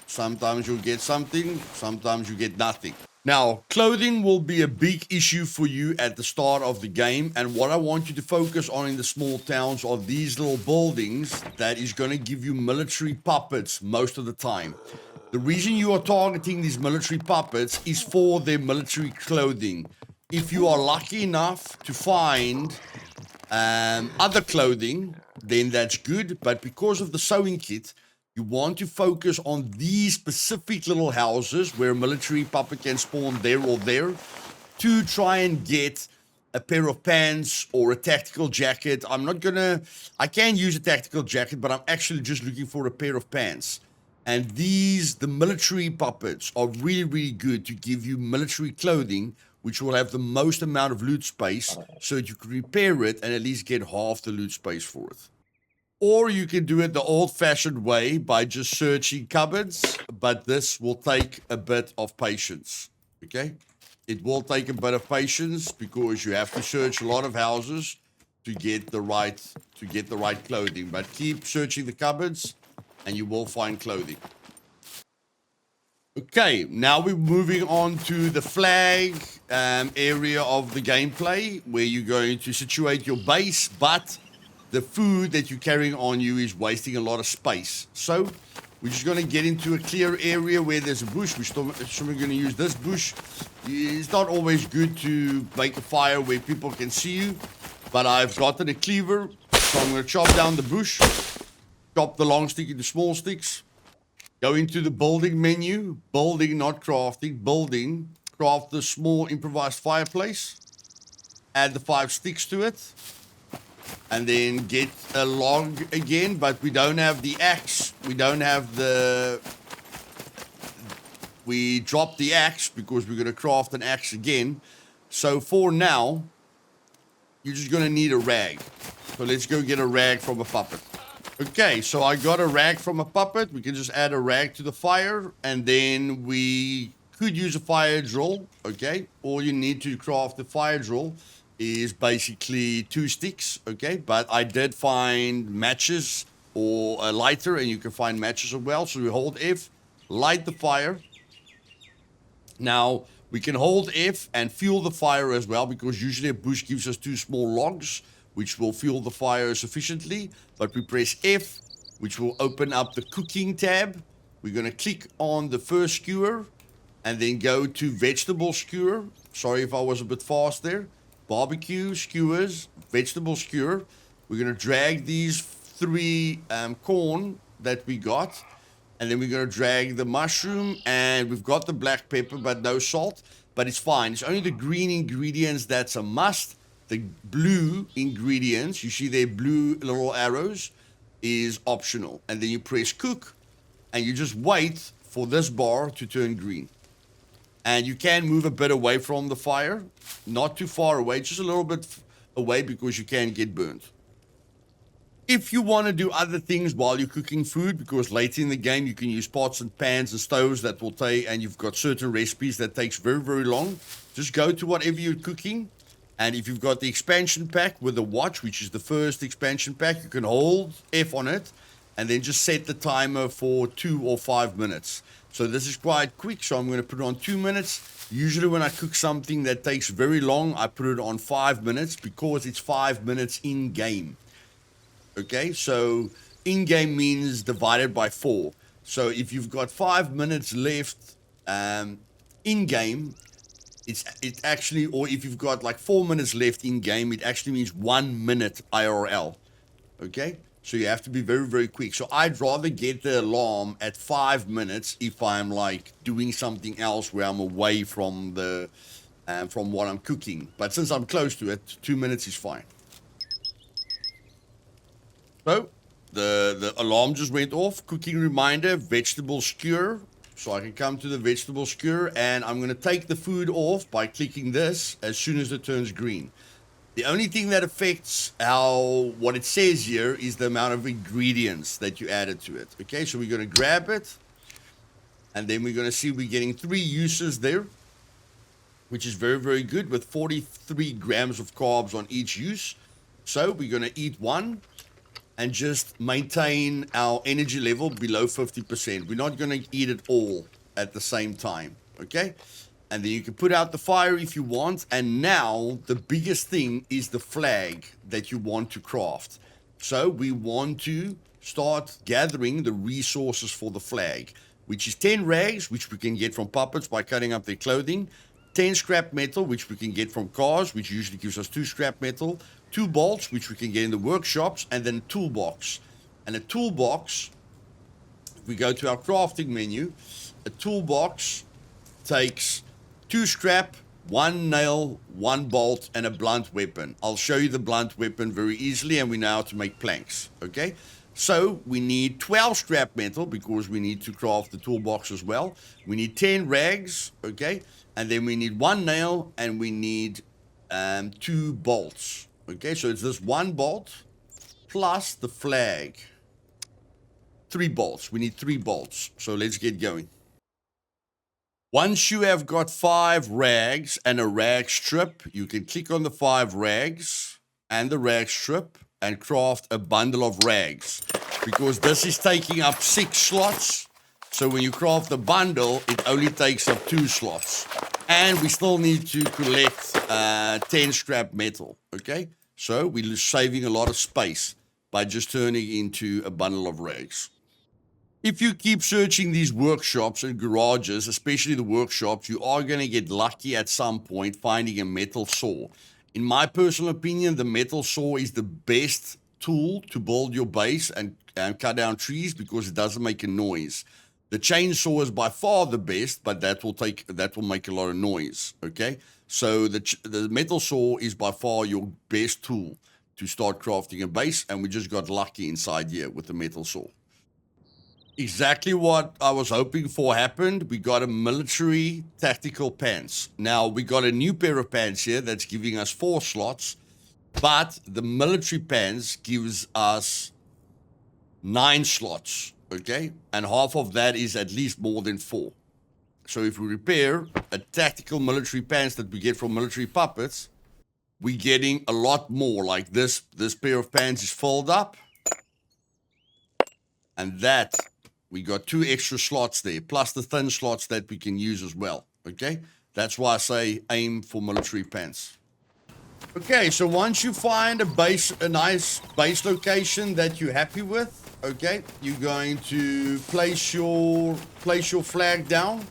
sometimes you'll get something, sometimes you get nothing. Now, clothing will be a big issue for you at the start of the game. And what I want you to focus on in the small towns are these little buildings that is going to give you military puppets most of the time. The reason you are targeting these military puppets is for their military clothing. If you are lucky enough to find other clothing, then that's good. But because of the sewing kit, you want to focus on these specific little houses where a military puppet can spawn there or there to try and get a pair of pants or a tactical jacket. I can use a tactical jacket, but I'm actually just looking for a pair of pants. And the military puppets are really, really good to give you military clothing, which will have the most amount of loot space so that you can repair it and at least get half the loot space for it. Or you can do it the old-fashioned way by just searching cupboards, but this will take a bit of patience, okay? It will take a bit of patience because you have to search a lot of houses to get the right clothing. But keep searching the cupboards and you will find clothing. Okay, now we're moving on to the flag area of the gameplay where you're going to situate your base, but the food that you're carrying on you is wasting a lot of space. So we're just going to get into a clear area where there's a bush. We're going to use this bush. It's not always good to make a fire where people can see you, but I've gotten a cleaver, so I'm going to chop down the bush, chop the long stick into small sticks, go into the building menu, building, not crafting, building, craft the small improvised fireplace, add the 5 sticks to it, and then get a log again, but we don't have the axe. We dropped the axe because we're going to craft an axe again. So for now, you're just going to need a rag. So let's go get a rag from a puppet. Okay, so I got a rag from a puppet. We can just add a rag to the fire, and then we could use a fire drill, okay? All you need to craft the fire drill is basically 2 sticks, okay? But I did find matches or a lighter, and you can find matches as well. So we hold F, light the fire. Now, we can hold F and fuel the fire as well, because usually a bush gives us 2 small logs, which will fuel the fire sufficiently. But we press F, which will open up the cooking tab. We're going to click on the first skewer, and then go to vegetable skewer. Sorry if I was a bit fast there. Barbecue, skewers, vegetable skewer. We're going to drag these 3 corn that we got. And then we're going to drag the mushroom. And we've got the black pepper, but no salt. But it's fine. It's only the green ingredients that's a must. The blue ingredients, you see their blue little arrows, is optional. And then you press cook. And you just wait for this bar to turn green. And you can move a bit away from the fire. Not too far away, just a little bit away, because you can get burnt. If you want to do other things while you're cooking food, because later in the game you can use pots and pans and stoves that will take, and you've got certain recipes that takes very, very long, just go to whatever you're cooking. And if you've got the expansion pack with the watch, which is the first expansion pack, you can hold F on it and then just set the timer for 2 or 5 minutes. So this is quite quick, so I'm going to put it on 2 minutes. Usually when I cook something that takes very long, I put it on 5 minutes because it's 5 minutes in game. Okay, so in game means divided by 4. So if you've got 5 minutes left in game, it's actually, or if you've got like 4 minutes left in game, it actually means 1 minute IRL. Okay, so you have to be very, very quick. So I'd rather get the alarm at 5 minutes if I'm like doing something else where I'm away from the from what I'm cooking. But since I'm close to it, 2 minutes is fine. So the alarm just went off. Cooking reminder, vegetable skewer. So I can come to the vegetable skewer and I'm going to take the food off by clicking this as soon as it turns green. The only thing that affects what it says here is the amount of ingredients that you added to it. Okay, so we're going to grab it and then we're going to see we're getting 3 uses there, which is very, very good, with 43 grams of carbs on each use. So we're going to eat one and just maintain our energy level below 50%. We're not going to eat it all at the same time, okay? And then you can put out the fire if you want. And now the biggest thing is the flag that you want to craft. So we want to start gathering the resources for the flag, which is 10 rags, which we can get from puppets by cutting up their clothing, 10 scrap metal, which we can get from cars, which usually gives us 2 scrap metal, 2 bolts, which we can get in the workshops, and then a toolbox. And a toolbox, if we go to our crafting menu, a toolbox takes 2 scrap, 1 nail, 1 bolt, and a blunt weapon. I'll show you the blunt weapon very easily, and we know how to make planks, okay? So we need 12 scrap metal because we need to craft the toolbox as well. We need 10 rags, okay? And then we need 1 nail, and we need 2 bolts. Okay, so it's this 1 bolt plus the flag. 3 bolts. We need 3 bolts. So let's get going. Once you have got 5 rags and a rag strip, you can click on the 5 rags and the rag strip and craft a bundle of rags. Because this is taking up 6 slots. So when you craft the bundle, it only takes up 2 slots. And we still need to collect 10 scrap metal. Okay? So we're saving a lot of space by just turning into a bundle of rags. If you keep searching these workshops and garages, especially the workshops, you are going to get lucky at some point finding a metal saw. In my personal opinion, the metal saw is the best tool to build your base and cut down trees because it doesn't make a noise. The chainsaw is by far the best, but that will make a lot of noise, okay? So the metal saw is by far your best tool to start crafting a base, and we just got lucky inside here with the metal saw. Exactly what I was hoping for happened. We got a military tactical pants. Now, we got a new pair of pants here that's giving us 4 slots, but the military pants gives us 9 slots, okay? And half of that is at least more than 4. So if we repair a tactical military pants that we get from military puppets, we're getting a lot more. Like this pair of pants is filled up. And that, we got 2 extra slots there, plus the thin slots that we can use as well, okay? That's why I say aim for military pants. Okay, so once you find a nice base location that you're happy with, okay, you're going to place your flag down.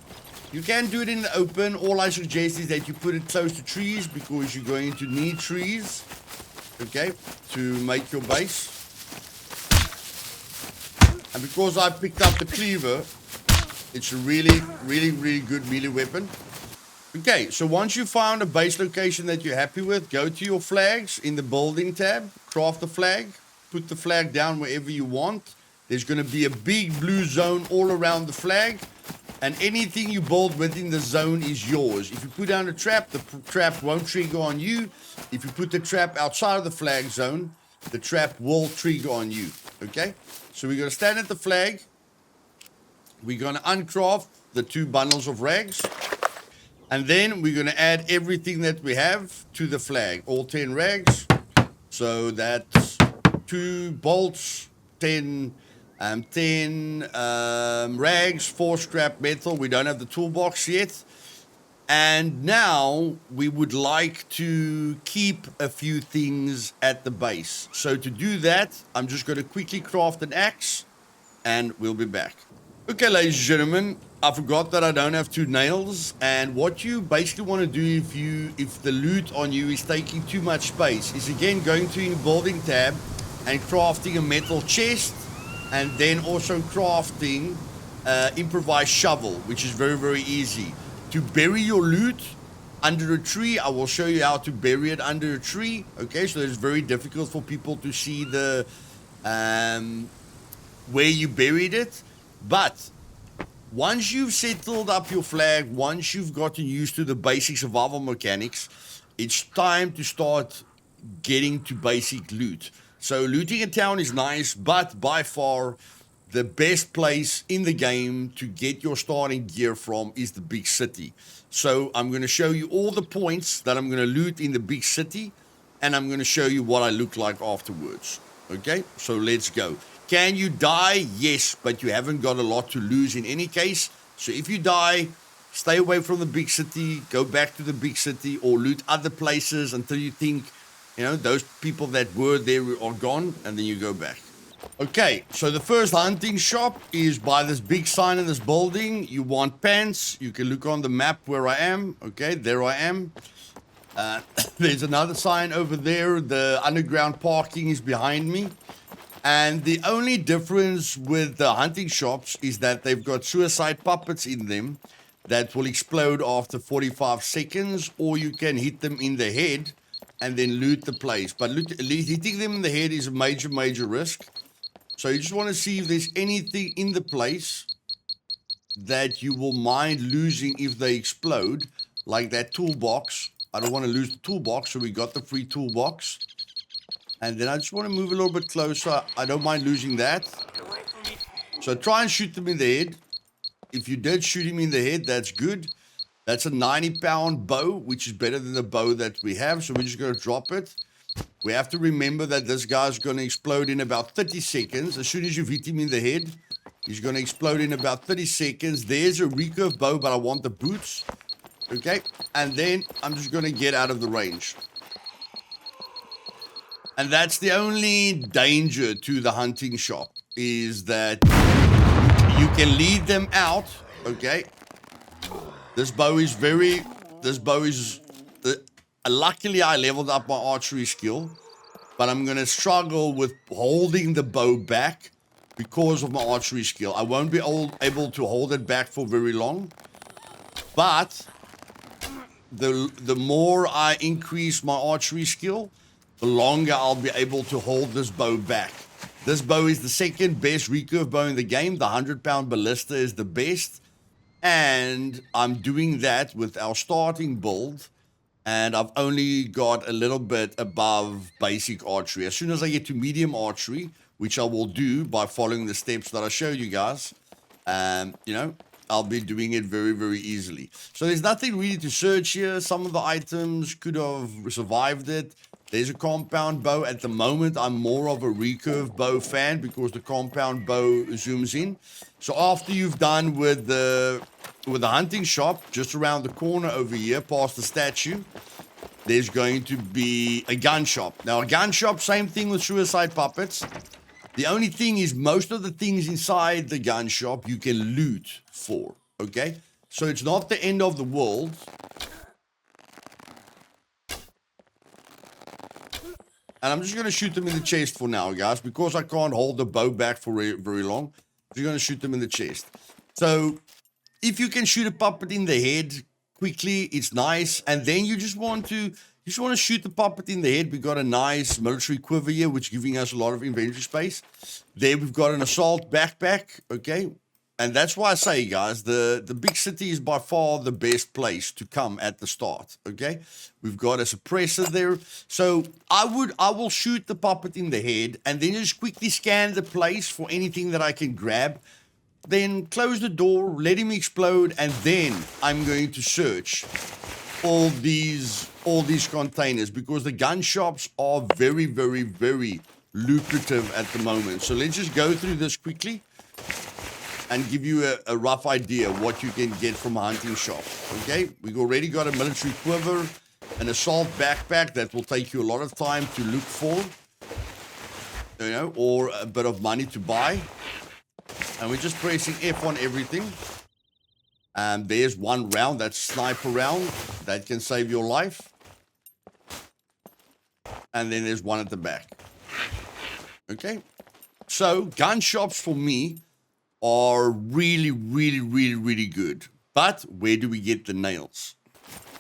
You can do it in the open. All I suggest is that you put it close to trees because you're going to need trees, okay, to make your base. And because I picked up the cleaver, it's a really, really, really good melee weapon. Okay, so once you found a base location that you're happy with, go to your flags in the building tab, craft the flag, put the flag down wherever you want. There's going to be a big blue zone all around the flag. And anything you build within the zone is yours. If you put down a trap, the trap won't trigger on you. If you put the trap outside of the flag zone, the trap will trigger on you. Okay, so we're going to stand at the flag. We're going to uncraft the 2 bundles of rags. And then we're going to add everything that we have to the flag, all 10 rags. So that's 2 bolts, 10 rags, 4 scrap metal. We don't have the toolbox yet. And now we would like to keep a few things at the base. So to do that, I'm just going to quickly craft an axe and we'll be back. Okay, ladies and gentlemen, I forgot that I don't have 2 nails, and what you basically want to do if the loot on you is taking too much space is again going to your building tab and crafting a metal chest, and then also crafting improvised shovel, which is very, very easy. To bury your loot under a tree, I will show you how to bury it under a tree. Okay, so it's very difficult for people to see the where you buried it. But once you've settled up your flag, once you've gotten used to the basic survival mechanics, it's time to start getting to basic loot. So looting a town is nice, but by far the best place in the game to get your starting gear from is the big city. So I'm going to show you all the points that I'm going to loot in the big city, and I'm going to show you what I look like afterwards. Okay, so let's go. Can you die? Yes, but you haven't got a lot to lose in any case. So if you die, stay away from the big city, go back to the big city, or loot other places until you think, you know, those people that were there are gone, and then you go back. Okay, so the first hunting shop is by this big sign in this building. You want pants. You can look on the map where I am. Okay, there I am. There's another sign over there. The underground parking is behind me. And the only difference with the hunting shops is that they've got suicide puppets in them that will explode after 45 seconds, or you can hit them in the head and then loot the place. But hitting them in the head is a major, major risk. So you just want to see if there's anything in the place that you will mind losing if they explode, like that toolbox. I don't want to lose the toolbox, so we got the free toolbox. And then I just want to move a little bit closer. I don't mind losing that. So try and shoot them in the head. If you did shoot him in the head, that's good. That's a 90-pound bow, which is better than the bow that we have. So we're just going to drop it. We have to remember that this guy's going to explode in about 30 seconds. As soon as you've hit him in the head, he's going to explode in about 30 seconds. There's a recurve bow, but I want the boots. Okay. And then I'm just going to get out of the range. And that's the only danger to the hunting shop, is that you can lead them out, okay? This bow is luckily I leveled up my archery skill, but I'm going to struggle with holding the bow back because of my archery skill. I won't be able to hold it back for very long, but the more I increase my archery skill, the longer I'll be able to hold this bow back. This bow is the second best recurve bow in the game. The 100-pound ballista is the best. And I'm doing that with our starting build. And I've only got a little bit above basic archery. As soon as I get to medium archery, which I will do by following the steps that I showed you guys, you know, I'll be doing it very, very easily. So there's nothing really to search here. Some of the items could have survived it. There's a compound bow. At the moment, I'm more of a recurve bow fan because the compound bow zooms in. So after you've done with the hunting shop, just around the corner over here, past the statue, there's going to be a gun shop. Now, a gun shop, same thing with suicide puppets. The only thing is most of the things inside the gun shop you can loot for, okay? So it's not the end of the world. And I'm just going to shoot them in the chest for now, guys, because I can't hold the bow back for very long. I'm going to shoot them in the chest. So if you can shoot a puppet in the head quickly, it's nice. And then you just want to shoot the puppet in the head. We've got a nice military quiver here, which is giving us a lot of inventory space. There we've got an assault backpack, okay? And that's why I say, guys, the big city is by far the best place to come at the start. Okay, we've got a suppressor there, so I will shoot the puppet in the head and then just quickly scan the place for anything that I can grab. Then close the door, let him explode, and then I'm going to search all these containers, because the gun shops are very, very, very lucrative at the moment. So let's just go through this quickly and give you a rough idea of what you can get from a hunting shop. Okay, we've already got a military quiver, an assault backpack that will take you a lot of time to look for, you know, or a bit of money to buy. And we're just pressing F on everything. And there's one round, that's sniper round, that can save your life. And then there's one at the back. Okay, so gun shops for me are really, really, really, really good. But where do we get the nails?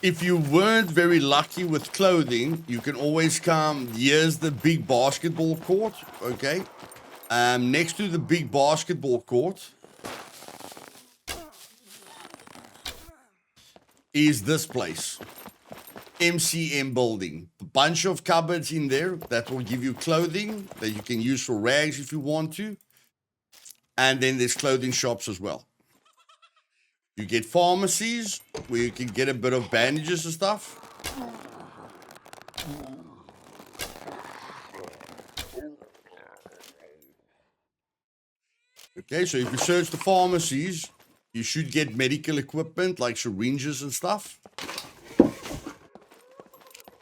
If you weren't very lucky with clothing, you can always come, here's the big basketball court, okay? Next to the big basketball court is this place, MCM building. A bunch of cupboards in there that will give you clothing that you can use for rags if you want to. And then there's clothing shops as well. You get pharmacies where you can get a bit of bandages and stuff. Okay, so if you search the pharmacies, you should get medical equipment like syringes and stuff.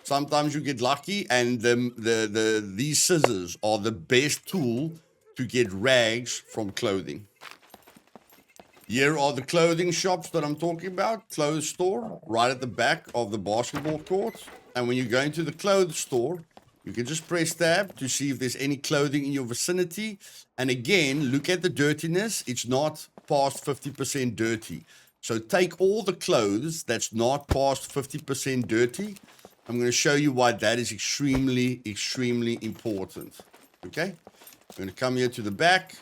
Sometimes you get lucky, and these scissors are the best tool to get rags from clothing. Here are the clothing shops that I'm talking about. Clothes store, right at the back of the basketball court. And when you go into the clothes store, you can just press tab to see if there's any clothing in your vicinity. And again, look at the dirtiness. It's not past 50% dirty. So take all the clothes that's not past 50% dirty. I'm going to show you why that is extremely, extremely important. Okay? I'm going to come here to the back.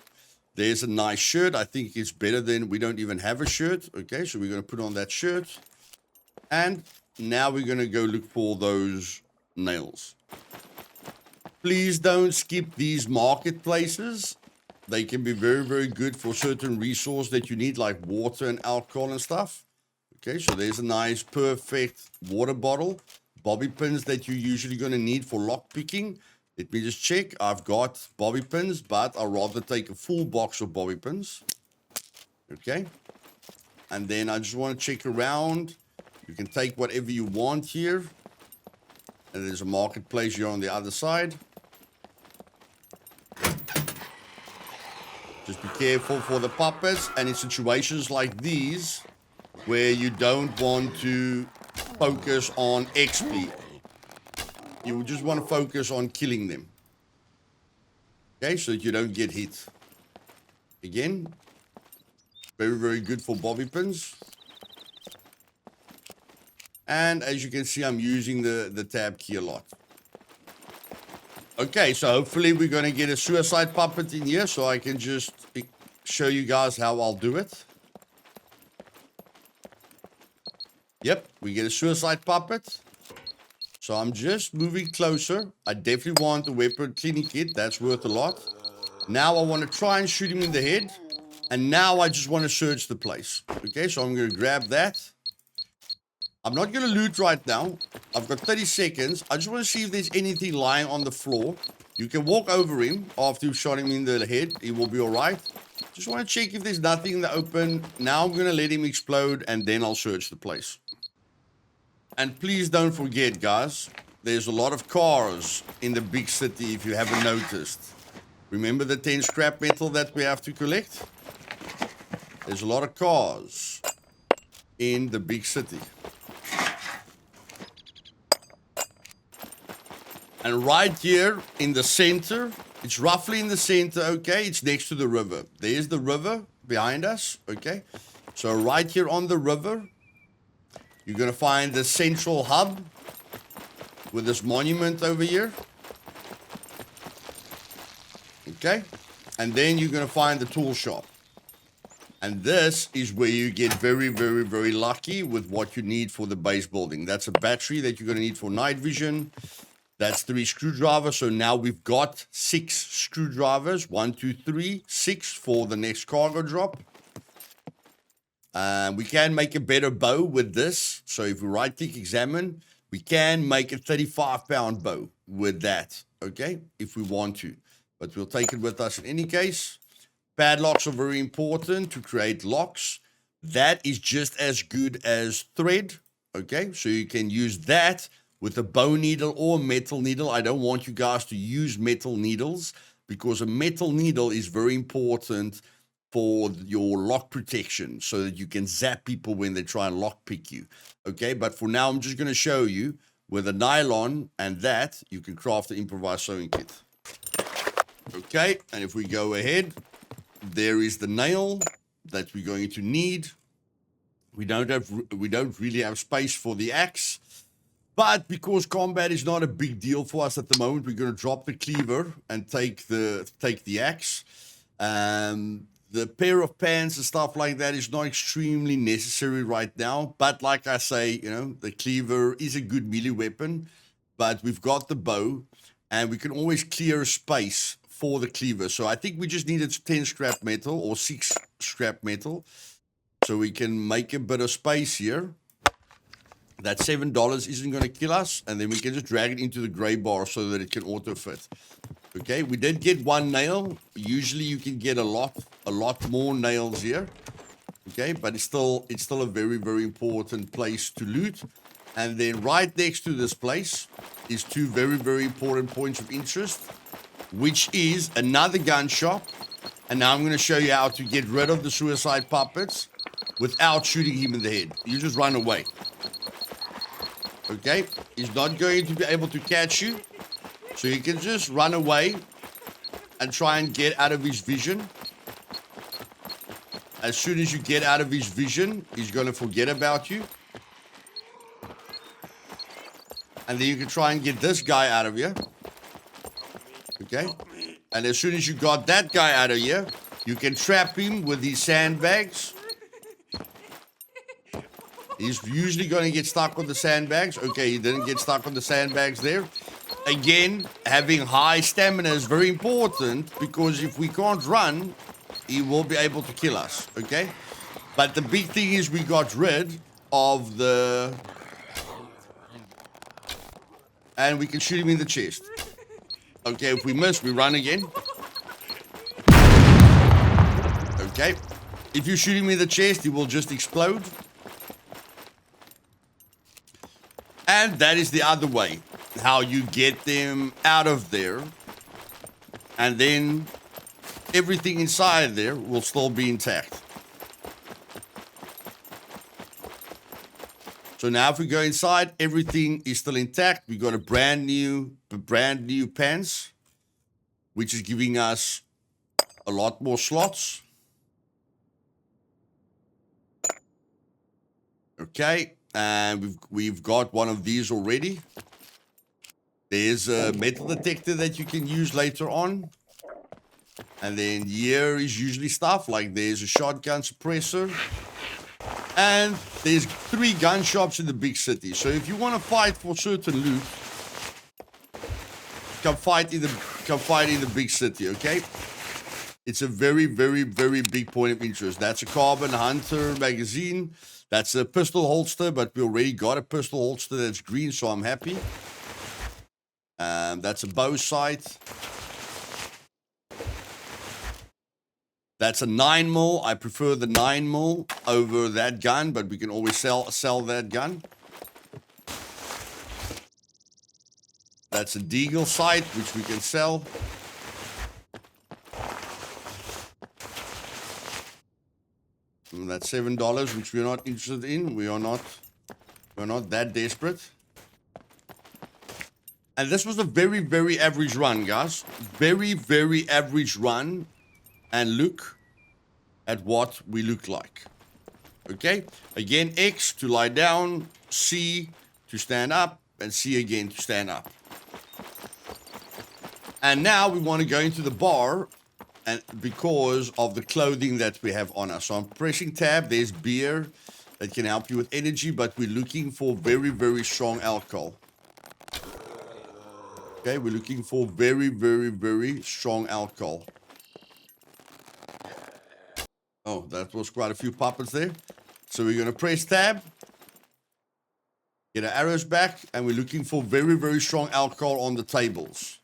There's a nice shirt. I think it's better than we don't even have a shirt. Okay, so we're going to put on that shirt. And now we're going to go look for those nails. Please don't skip these marketplaces. They can be very, very good for certain resources that you need, like water and alcohol and stuff. Okay, so there's a nice, perfect water bottle. Bobby pins that you're usually going to need for lock picking. Let me just check. I've got bobby pins, but I'd rather take a full box of bobby pins. Okay. And then I just want to check around. You can take whatever you want here. And there's a marketplace here on the other side. Just be careful for the puppets. And in situations like these, where you don't want to focus on XP, you just want to focus on killing them. Okay, so that you don't get hit. Again, very, very good for bobby pins. And as you can see, I'm using the tab key a lot. Okay, so hopefully we're going to get a suicide puppet in here, so I can just show you guys how I'll do it. Yep, we get a suicide puppet. So I'm just moving closer. I definitely want the weapon cleaning kit. That's worth a lot. Now I want to try and shoot him in the head. And now I just want to search the place. Okay, so I'm going to grab that. I'm not going to loot right now. I've got 30 seconds. I just want to see if there's anything lying on the floor. You can walk over him after you've shot him in the head. He will be all right. Just want to check if there's nothing in the open. Now I'm going to let him explode, and then I'll search the place. And please don't forget, guys, there's a lot of cars in the big city if you haven't noticed. Remember the 10 scrap metal that we have to collect? There's a lot of cars in the big city. And right here in the center, it's roughly in the center, okay? It's next to the river. There's the river behind us, okay? So right here on the river, you're going to find the central hub with this monument over here. Okay? And then you're going to find the tool shop. And this is where you get very, very, very lucky with what you need for the base building. That's a battery that you're going to need for night vision. That's 3 screwdrivers. So now we've got 6 screwdrivers. 1, 2, 3, 6 for the next cargo drop. We can make a better bow with this. So if we right-click examine, we can make a 35-pound bow with that, okay, if we want to. But we'll take it with us in any case. Padlocks are very important to create locks. That is just as good as thread, okay? So you can use that with a bow needle or metal needle. I don't want you guys to use metal needles because a metal needle is very important for your lock protection so that you can zap people when they try and lock pick you, okay? But for now, I'm just going to show you with a nylon and that, you can craft an improvised sewing kit. Okay, and if we go ahead, there is the nail that we're going to need. We don't really have space for the axe, but because combat is not a big deal for us at the moment, we're going to drop the cleaver and take the axe. The pair of pants and stuff like that is not extremely necessary right now, but like I say, you know, the cleaver is a good melee weapon, but we've got the bow and we can always clear a space for the cleaver. So I think we just needed 10 scrap metal or 6 scrap metal so we can make a bit of space here. That $7 isn't going to kill us, and then we can just drag it into the gray bar so that it can auto fit. Okay, we did get 1 nail. Usually you can get a lot more nails here. Okay, but it's still a very, very important place to loot. And then right next to this place is 2 very, very important points of interest, which is another gun shop. And now I'm going to show you how to get rid of the suicide puppets without shooting him in the head. You just run away. Okay, he's not going to be able to catch you. So you can just run away and try and get out of his vision. As soon as you get out of his vision, he's going to forget about you. And then you can try and get this guy out of here. Okay? And as soon as you got that guy out of here, you can trap him with these sandbags. He's usually going to get stuck on the sandbags. Okay, he didn't get stuck on the sandbags there. Again, having high stamina is very important because if we can't run, he will be able to kill us, okay? But the big thing is we got rid of the... And we can shoot him in the chest. Okay, if we miss, we run again. Okay. If you shoot him in the chest, he will just explode. And that is the other way. How you get them out of there. And then everything inside there will still be intact. So now if we go inside, everything is still intact. We got a brand new pants, which is giving us a lot more slots. Okay, and we've got one of these already. There's a metal detector that you can use later on. And then here is usually stuff like there's a shotgun suppressor. And there's 3 gun shops in the big city. So if you want to fight for certain loot, come fight in the big city, okay? It's a very, very, very big point of interest. That's a Carbon Hunter magazine. That's a pistol holster, but we already got a pistol holster that's green, so I'm happy. That's a bow sight. That's a 9mm. I prefer the 9mm over that gun, but we can always sell that gun. That's a deagle sight, which we can sell. And that's $7, which we're not interested in. We're not that desperate. And this was a very, very average run, guys. Very, very average run. And look at what we look like. Okay? Again, X to lie down, C to stand up, and C again to stand up. And now we want to go into the bar and because of the clothing that we have on us. So I'm pressing tab. There's beer that can help you with energy, but we're looking for very, very strong alcohol. Okay, we're looking for very, very, very strong alcohol. Oh, that was quite a few puppets there. So we're going to press tab, get our arrows back, and we're looking for very, very strong alcohol on the tables.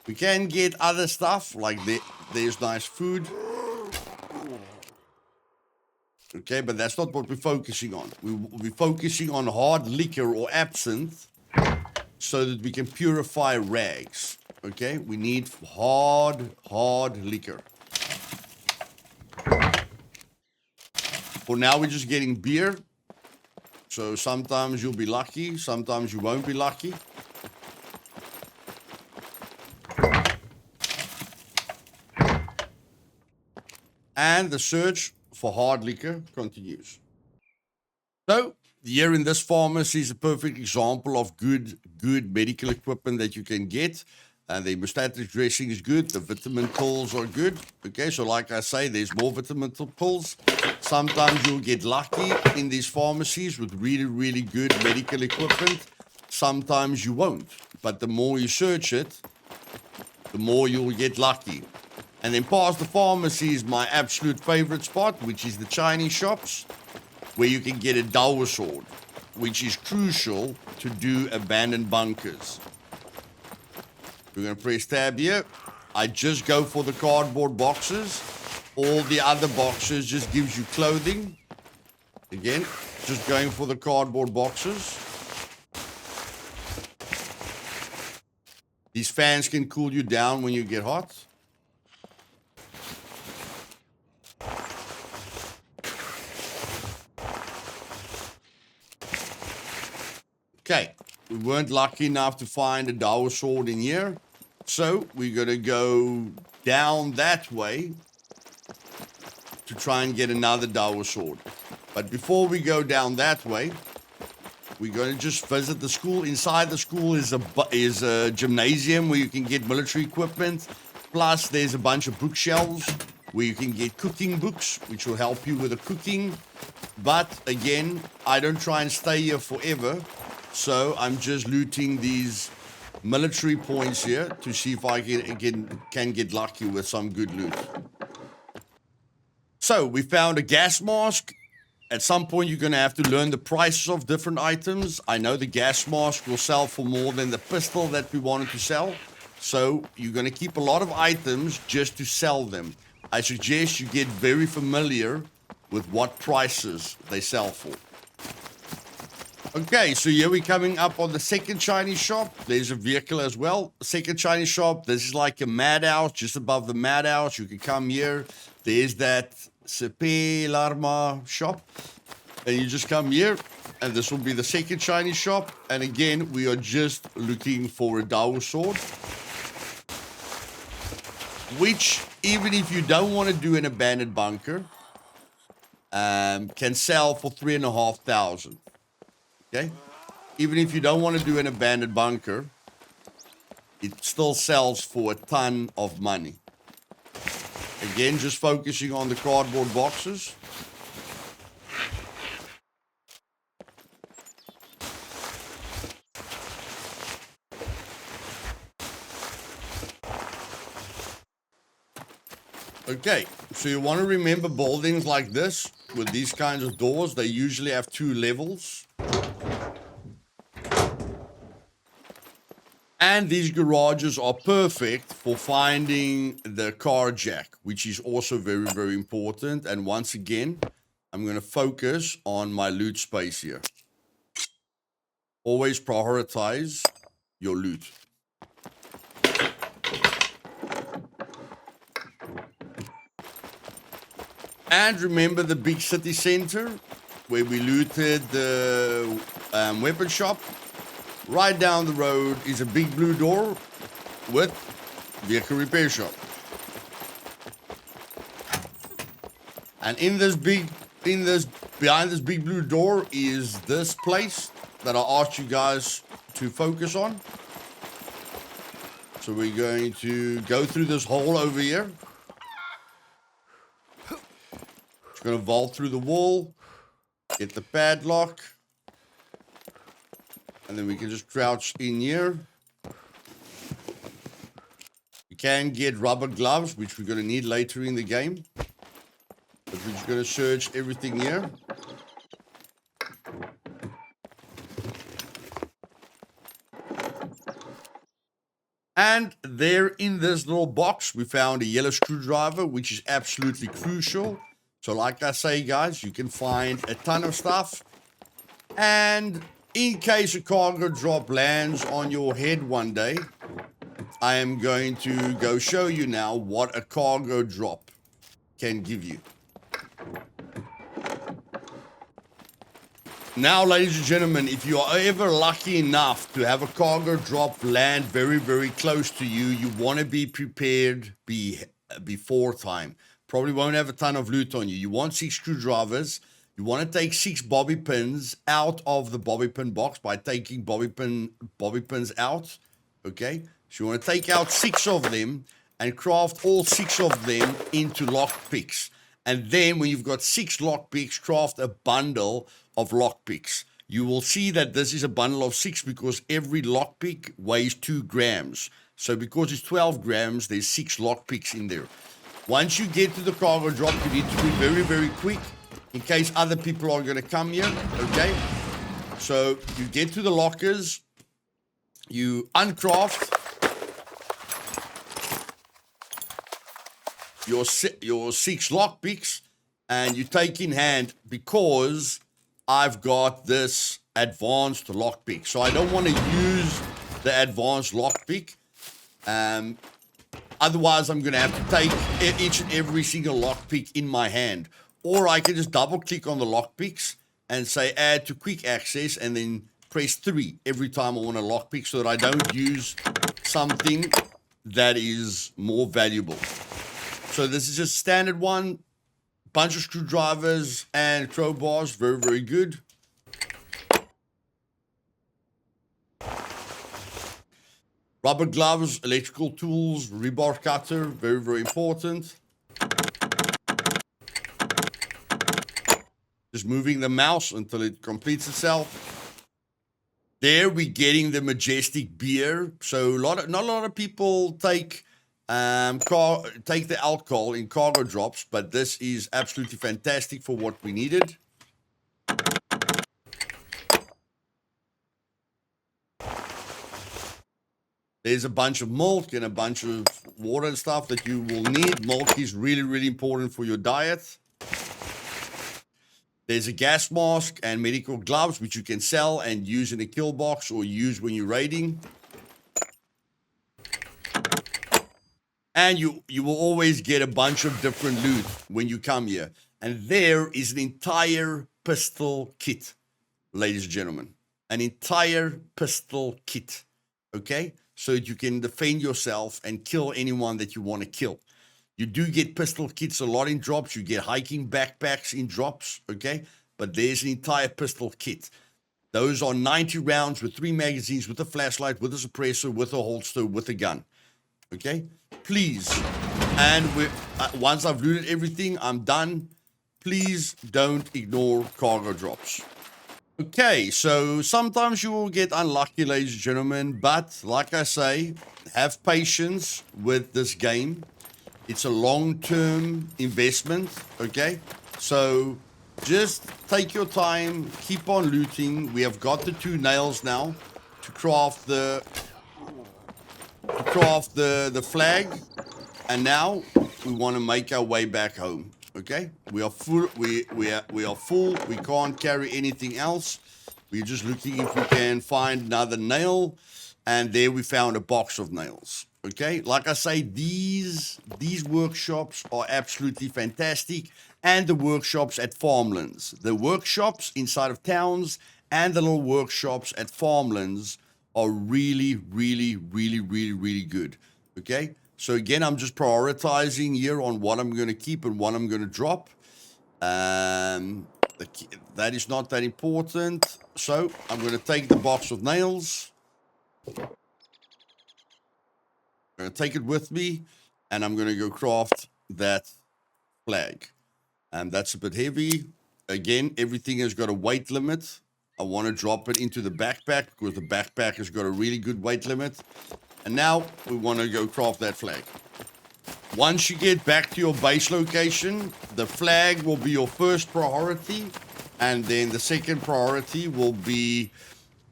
We can get other stuff, like there's nice food. Okay, but that's not what we're focusing on. We're focusing on hard liquor or absinthe so that we can purify rags. Okay, we need hard liquor. For now, we're just getting beer. So sometimes you'll be lucky, sometimes you won't be lucky. And the search for hard liquor continues. So here in this pharmacy is a perfect example of good medical equipment that you can get. And the hemostatic dressing is good. The vitamin pills are good. Okay, so like I say, there's more vitamin pills. Sometimes you'll get lucky in these pharmacies with really, really good medical equipment. Sometimes you won't. But the more you search it, the more you'll get lucky. And then past the pharmacy is my absolute favorite spot, which is the Chinese shops, where you can get a Dao sword, which is crucial to do abandoned bunkers. We're going to press tab here. I just go for the cardboard boxes. All the other boxes just gives you clothing. Again, just going for the cardboard boxes. These fans can cool you down when you get hot. Okay, we weren't lucky enough to find a Dao sword in here. So we're going to go down that way to try and get another Dao sword. But before we go down that way, we're going to just visit the school. Inside the school is a gymnasium where you can get military equipment. Plus, there's a bunch of bookshelves where you can get cooking books, which will help you with the cooking. But again, I don't try and stay here forever. So I'm just looting these military points here to see if I can get lucky with some good loot. So we found a gas mask. At some point, you're going to have to learn the prices of different items. I know the gas mask will sell for more than the pistol that we wanted to sell. So you're going to keep a lot of items just to sell them. I suggest you get very familiar with what prices they sell for. Okay, so here we're coming up on the second Chinese shop. There's a vehicle as well. Second Chinese shop. This is like a madhouse, just above the madhouse. You can come here. There's that Sepe Larma shop. And you just come here. And this will be the second Chinese shop. And again, we are just looking for a Dao sword. Which, even if you don't want to do an abandoned bunker, can sell for 3,500. Okay, even if you don't want to do an abandoned bunker, it still sells for a ton of money. Again, just focusing on the cardboard boxes. Okay, so you want to remember buildings like this with these kinds of doors. They usually have 2 levels. And these garages are perfect for finding the car jack, which is also very, very important. And once again, I'm going to focus on my loot space here. Always prioritize your loot. And remember the big city center where we looted the weapon shop? Right down the road is a big blue door with vehicle repair shop. And behind this big blue door is this place that I asked you guys to focus on. So we're going to go through this hole over here. Gonna vault through the wall, get the padlock, and then we can just crouch in here. You can get rubber gloves, which we're gonna need later in the game. But we're just gonna search everything here. And there in this little box, we found a yellow screwdriver, which is absolutely crucial. So like I say, guys, you can find a ton of stuff. And in case a cargo drop lands on your head one day, I am going to go show you now what a cargo drop can give you. Now, ladies and gentlemen, if you are ever lucky enough to have a cargo drop land very, very close to you, you want to be prepared before time. Probably won't have a ton of loot on you. You want 6 screwdrivers. You want to take 6 bobby pins out of the bobby pin box by taking bobby pins out. Okay? So you want to take out 6 of them and craft all 6 of them into lock picks. And then when you've got 6 lock picks, craft a bundle of lock picks. You will see that this is a bundle of 6 because every lock pick weighs 2 grams. So because it's 12 grams, there's 6 lock picks in there. Once you get to the cargo drop, you need to be very, very quick in case other people are going to come here. Okay? So you get to the lockers, you uncraft your 6 lock picks, and you take in hand because I've got this advanced lockpick. So I don't want to use the advanced lockpick. Otherwise, I'm going to have to take each and every single lockpick in my hand. Or I can just double click on the lockpicks and say add to quick access and then press 3 every time I want a lockpick so that I don't use something that is more valuable. So this is just standard one. Bunch of screwdrivers and crowbars, very, very good. Rubber gloves, electrical tools, rebar cutter, very, very important. Just moving the mouse until it completes itself. There we're getting the majestic beer. So not a lot of people take the alcohol in cargo drops, but this is absolutely fantastic for what we needed. There's a bunch of milk and a bunch of water and stuff that you will need. Milk is really, really important for your diet. There's a gas mask and medical gloves, which you can sell and use in a kill box or use when you're raiding. And you will always get a bunch of different loot when you come here. And there is an entire pistol kit, ladies and gentlemen. An entire pistol kit, okay? So that you can defend yourself and kill anyone that you want to kill. You do get pistol kits a lot in drops. You get hiking backpacks in drops, okay? But there's an entire pistol kit. Those are 90 rounds with 3 magazines, with a flashlight, with a suppressor, with a holster, with a gun. Okay, please. And once I've looted everything, I'm done. Please don't ignore cargo drops. Okay, so sometimes you will get unlucky, ladies and gentlemen, but like I say, have patience with this game. It's a long-term investment, okay? So just take your time, keep on looting. We have got the 2 nails now to craft the flag, and now we want to make our way back home. Okay, we are full. We are full. We can't carry anything else. We're just looking if we can find another nail, and there we found a box of nails. Okay, like I say, these workshops are absolutely fantastic, and the workshops at farmlands, the workshops inside of towns, and the little workshops at farmlands are really, really, really, really, really good. Okay, so again, I'm just prioritizing here on what I'm going to keep and what I'm going to drop. That is not that important. So I'm going to take the box of nails. I'm going to take it with me, and I'm going to go craft that flag. And that's a bit heavy. Again, everything has got a weight limit. I want to drop it into the backpack because the backpack has got a really good weight limit. And now we want to go craft that flag. Once you get back to your base location, the flag will be your first priority. And then the second priority will be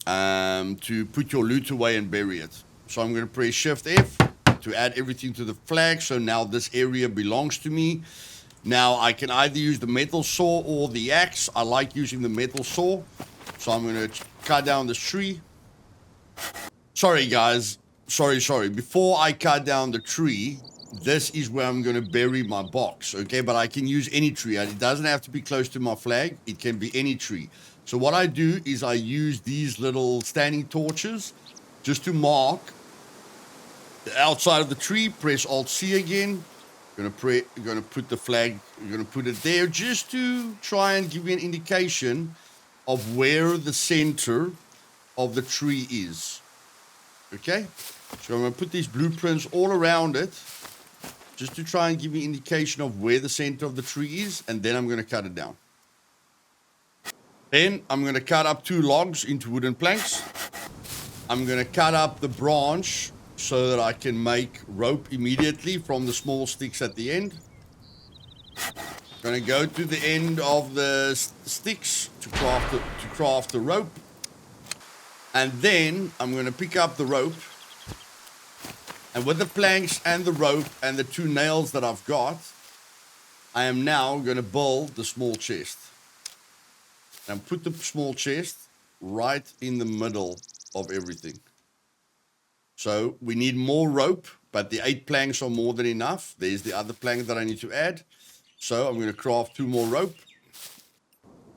to put your loot away and bury it. So I'm going to press Shift F to add everything to the flag. So now this area belongs to me. Now I can either use the metal saw or the axe. I like using the metal saw. So I'm going to cut down this tree. Sorry, guys. Sorry. Before I cut down the tree, this is where I'm going to bury my box, okay? But I can use any tree. It doesn't have to be close to my flag. It can be any tree. So what I do is I use these little standing torches just to mark the outside of the tree. Press Alt-C again. You're gonna put the flag, you're going to put it there just to try and give you an indication of where the center of the tree is, okay? So I'm going to put these blueprints all around it just to try and give you an indication of where the center of the tree is, and then I'm going to cut it down. Then I'm going to cut up 2 logs into wooden planks. I'm going to cut up the branch so that I can make rope immediately from the small sticks at the end. I'm going to go to the end of the sticks to craft the rope. And then I'm going to pick up the rope. And with the planks and the rope and the 2 nails that I've got, I am now going to build the small chest. And put the small chest right in the middle of everything. So we need more rope, but the 8 planks are more than enough. There's the other plank that I need to add. So I'm going to craft 2 more rope.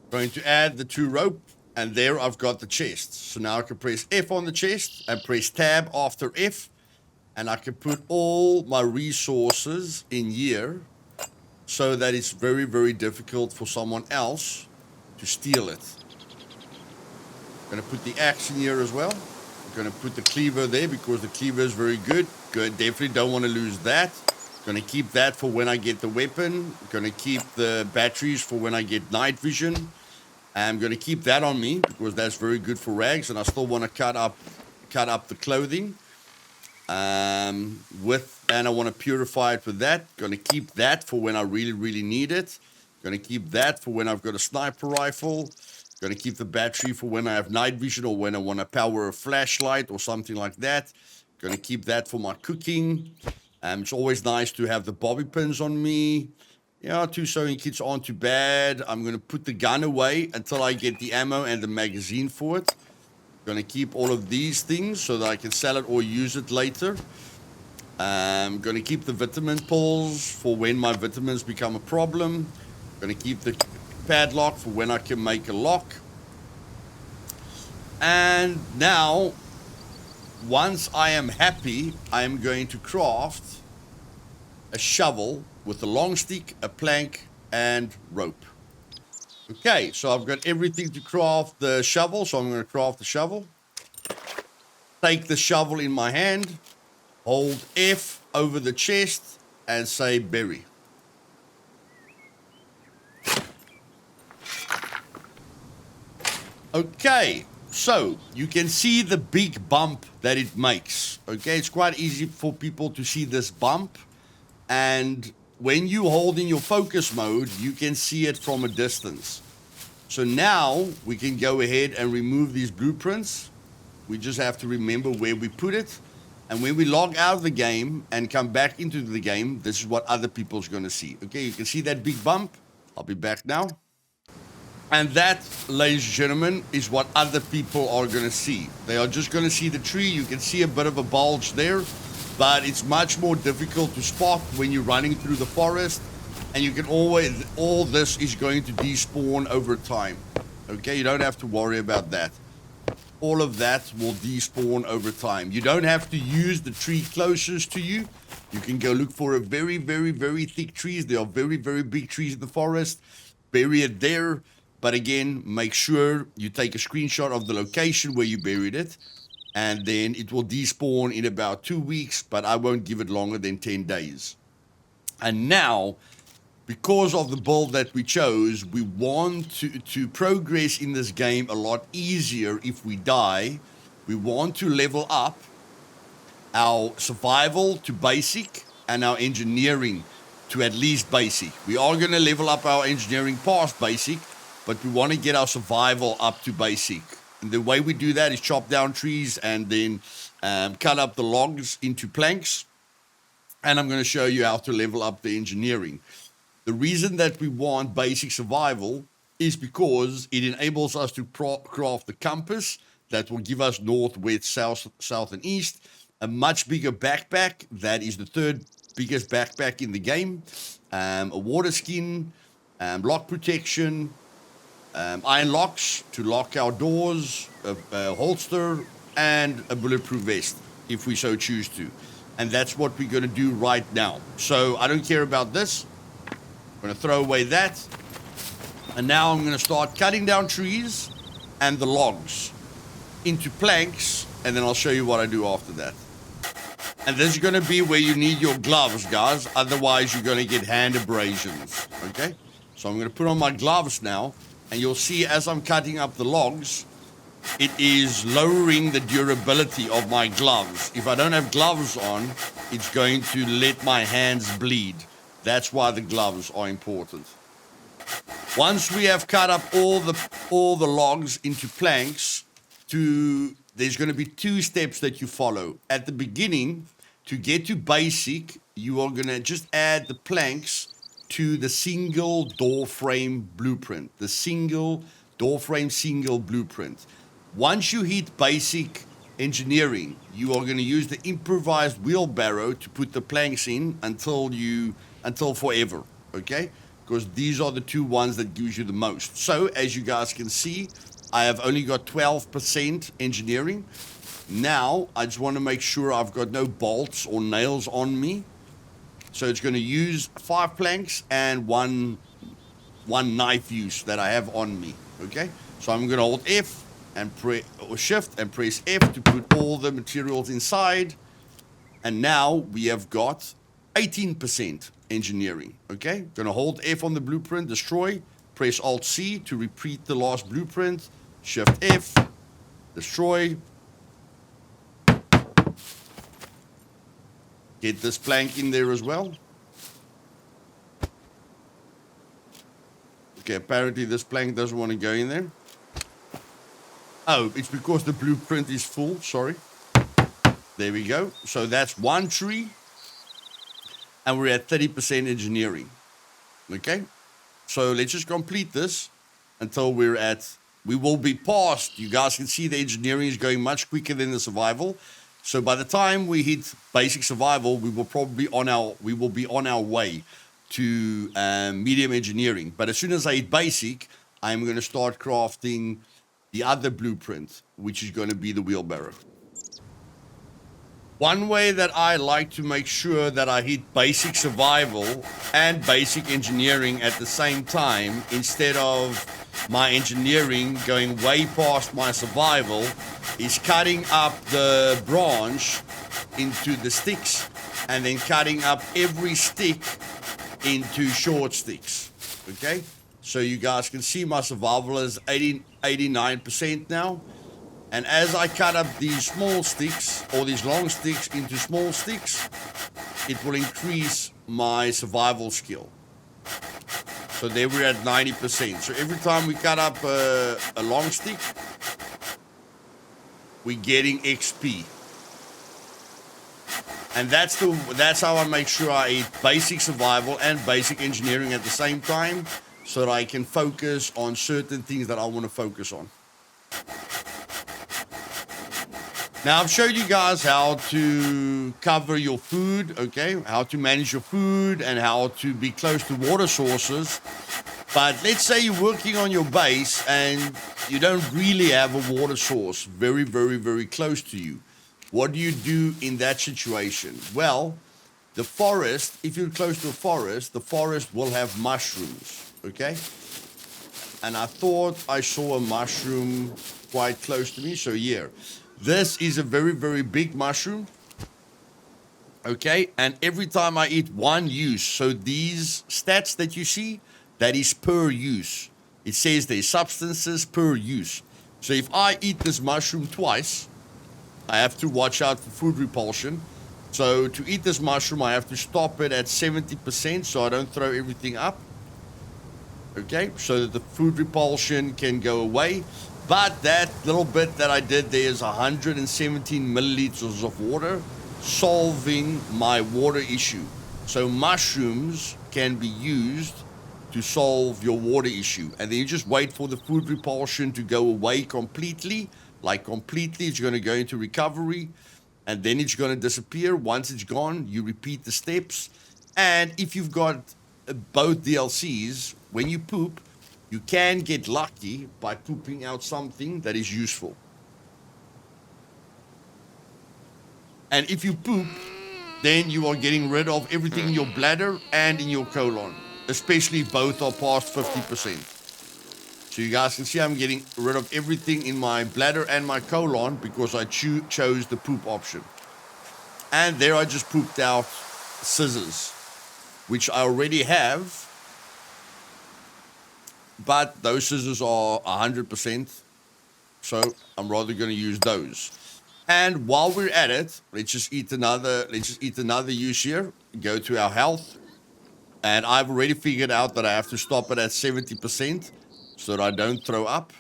Going to add the 2 rope, and there I've got the chest. So now I can press F on the chest and press tab after F, and I can put all my resources in here so that it's very, very difficult for someone else to steal it. I'm going to put the axe in here as well. I'm going to put the cleaver there because the cleaver is very good. Definitely don't want to lose that. Going to keep that for when I get the weapon. Going to keep the batteries for when I get night vision. I'm going to keep that on me because that's very good for rags, and I still want to cut up the clothing. And I want to purify it with that. Going to keep that for when I really, really need it. Going to keep that for when I've got a sniper rifle. Going to keep the battery for when I have night vision or when I want to power a flashlight or something like that. Going to keep that for my cooking. It's always nice to have the bobby pins on me. Yeah, 2 sewing kits aren't too bad. I'm going to put the gun away until I get the ammo and the magazine for it. Going to keep all of these things so that I can sell it or use it later. I'm going to keep the vitamin pills for when my vitamins become a problem. Going to keep the padlock for when I can make a lock. And now, once I am happy, I am going to craft a shovel with a long stick, a plank, and rope. Okay, so I've got everything to craft the shovel, so I'm going to craft the shovel. Take the shovel in my hand, hold F over the chest, and say bury. Okay, so you can see the big bump that it makes. Okay, it's quite easy for people to see this bump. And when you hold in your focus mode, you can see it from a distance. So now we can go ahead and remove these blueprints. We just have to remember where we put it. And when we log out of the game and come back into the game, this is what other people are going to see. Okay, you can see that big bump. I'll be back now. And that, ladies and gentlemen, is what other people are going to see. They are just going to see the tree. You can see a bit of a bulge there, but it's much more difficult to spot when you're running through the forest. And you can always, all this is going to despawn over time. Okay, you don't have to worry about that. All of that will despawn over time. You don't have to use the tree closest to you. You can go look for a very, very, very thick trees. There are very, very big trees in the forest. Bury it there. But again, make sure you take a screenshot of the location where you buried it. And then it will despawn in about 2 weeks. But I won't give it longer than 10 days. And now, because of the build that we chose, we want to progress in this game a lot easier if we die. We want to level up our survival to basic and our engineering to at least basic. We are going to level up our engineering past basic, but we want to get our survival up to basic. And the way we do that is chop down trees and then cut up the logs into planks. And I'm going to show you how to level up the engineering. The reason that we want basic survival is because it enables us to craft the compass that will give us north, west, south, and east. A much bigger backpack, that is the third biggest backpack in the game. A water skin, lock protection, iron locks to lock our doors, a holster, and a bulletproof vest, if we so choose to. And that's what we're going to do right now. So I don't care about this. I'm going to throw away that. And now I'm going to start cutting down trees and the logs into planks. And then I'll show you what I do after that. And this is going to be where you need your gloves, guys. Otherwise, you're going to get hand abrasions. Okay? So I'm going to put on my gloves now. And you'll see as I'm cutting up the logs, it is lowering the durability of my gloves. If I don't have gloves on, it's going to let my hands bleed. That's why the gloves are important. Once we have cut up all the logs into planks, there's going to be two steps that you follow. At the beginning, to get to basic, you are going to just add the planks to the single door frame blueprint. The single door frame, single blueprint. Once you hit basic engineering, you are going to use the improvised wheelbarrow to put the planks in until forever, okay? Because these are the two ones that gives you the most. So, as you guys can see, I have only got 12% engineering. Now, I just want to make sure I've got no bolts or nails on me. So it's going to use 5 planks and one knife use that I have on me, okay? So I'm going to hold F and Shift and press F to put all the materials inside. And now we have got 18% engineering, okay? Going to hold F on the blueprint, destroy, press Alt-C to repeat the last blueprint, Shift F, destroy. Get this plank in there as well. Okay, apparently this plank doesn't want to go in there. Oh, it's because the blueprint is full, sorry. There we go. So that's one tree. And we're at 30% engineering. Okay? So let's just complete this until we will be past. You guys can see the engineering is going much quicker than the survival. So by the time we hit basic survival, we will be on our way to medium engineering. But as soon as I hit basic, I'm going to start crafting the other blueprint, which is going to be the wheelbarrow. One way that I like to make sure that I hit basic survival and basic engineering at the same time, instead of my engineering going way past my survival, is cutting up the branch into the sticks and then cutting up every stick into short sticks. Okay? So you guys can see my survival is 89% now. And as I cut up these small sticks or these long sticks into small sticks, it will increase my survival skill. So there we're at 90%. So every time we cut up a long stick, we're getting XP. And that's how I make sure I eat basic survival and basic engineering at the same time, so that I can focus on certain things that I want to focus on. Now, I've showed you guys how to cover your food, okay? How to manage your food and how to be close to water sources. But let's say you're working on your base and you don't really have a water source very, very, very close to you. What do you do in that situation? Well, the forest, if you're close to a forest, the forest will have mushrooms, okay? And I thought I saw a mushroom quite close to me, so here. This is a very, very big mushroom. Okay, and every time I eat one use, so these stats that you see, that is per use. It says there's substances per use. So if I eat this mushroom twice, I have to watch out for food repulsion. So to eat this mushroom, I have to stop it at 70% so I don't throw everything up. Okay, so that the food repulsion can go away. But that little bit that I did there is 117 milliliters of water, solving my water issue. So mushrooms can be used to solve your water issue. And then you just wait for the food repulsion to go away completely. Like completely, it's going to go into recovery. And then it's going to disappear. Once it's gone, you repeat the steps. And if you've got both DLCs, when you poop, you can get lucky by pooping out something that is useful. And if you poop, then you are getting rid of everything in your bladder and in your colon, especially if both are past 50%. So you guys can see I'm getting rid of everything in my bladder and my colon because I chose the poop option. And there I just pooped out scissors, which I already have, but those scissors are 100%, so I'm rather going to use those. And while we're at it, let's just eat another use here. Go to our health, and I've already figured out that I have to stop it at 70% so that I don't throw up.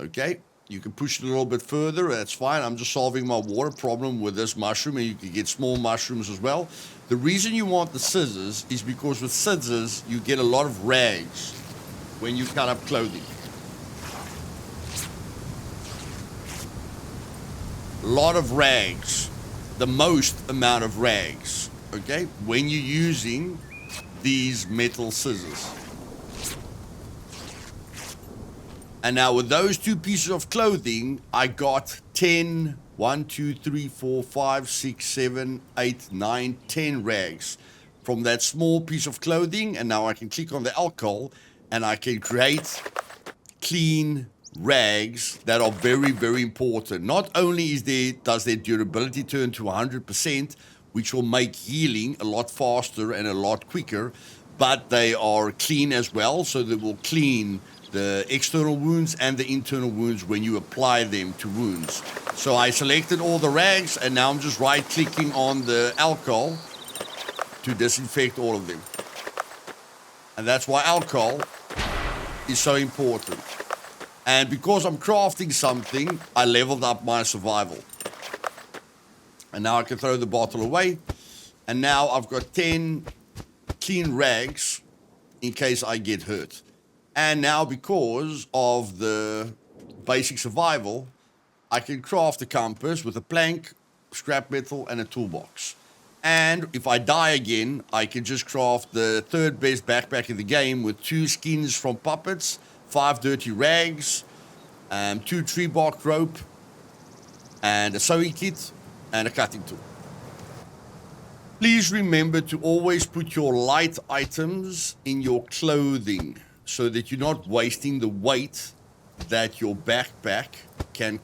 Okay, you can push it a little bit further, that's fine. I'm just solving my water problem with this mushroom, and you can get small mushrooms as well. The reason you want the scissors is because with scissors, you get a lot of rags when you cut up clothing. A lot of rags, the most amount of rags, okay, when you're using these metal scissors. And now with those two pieces of clothing, I got 10, 1, 2, 3, 4, 5, 6, 7, 8, 9, 10 rags from that small piece of clothing. And now I can click on the alcohol and I can create clean rags that are very, very important. Not only does their durability turn to 100%, which will make healing a lot faster and a lot quicker, but they are clean as well, so they will clean the external wounds and the internal wounds when you apply them to wounds. So I selected all the rags, and now I'm just right-clicking on the alcohol to disinfect all of them. And that's why alcohol is so important. And because I'm crafting something, I leveled up my survival. And now I can throw the bottle away. And now I've got 10 clean rags in case I get hurt. And now because of the basic survival, I can craft a compass with a plank, scrap metal, and a toolbox. And if I die again, I can just craft the third best backpack in the game with 2 skins from puppets, 5 dirty rags, 2 tree bark rope, and a sewing kit, and a cutting tool. Please remember to always put your light items in your clothing so that you're not wasting the weight that your backpack can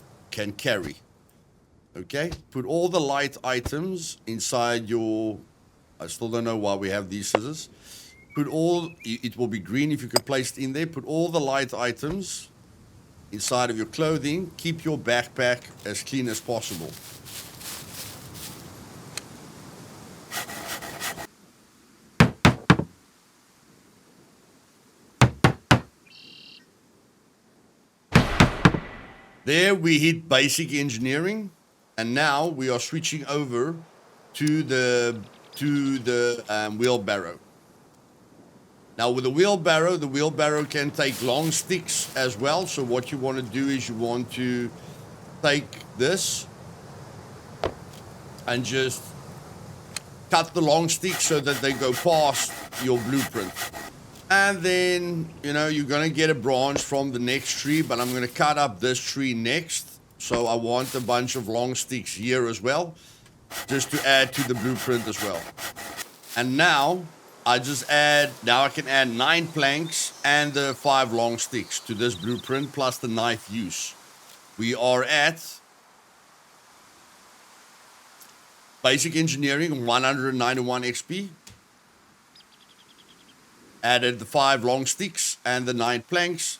carry. Okay? Put all the light items inside your... I still don't know why we have these scissors. It will be green if you can place it in there. Put all the light items inside of your clothing. Keep your backpack as clean as possible. There we hit basic engineering, and now we are switching over to the wheelbarrow. Now with the wheelbarrow can take long sticks as well. So what you want to do is you want to take this and just cut the long sticks so that they go past your blueprint. And then, you're going to get a branch from the next tree, but I'm going to cut up this tree next. So I want a bunch of long sticks here as well, just to add to the blueprint as well. And now I can add 9 planks and the 5 long sticks to this blueprint, plus the knife use. We are at Basic engineering, 191 XP. Added the 5 long sticks and the 9 planks.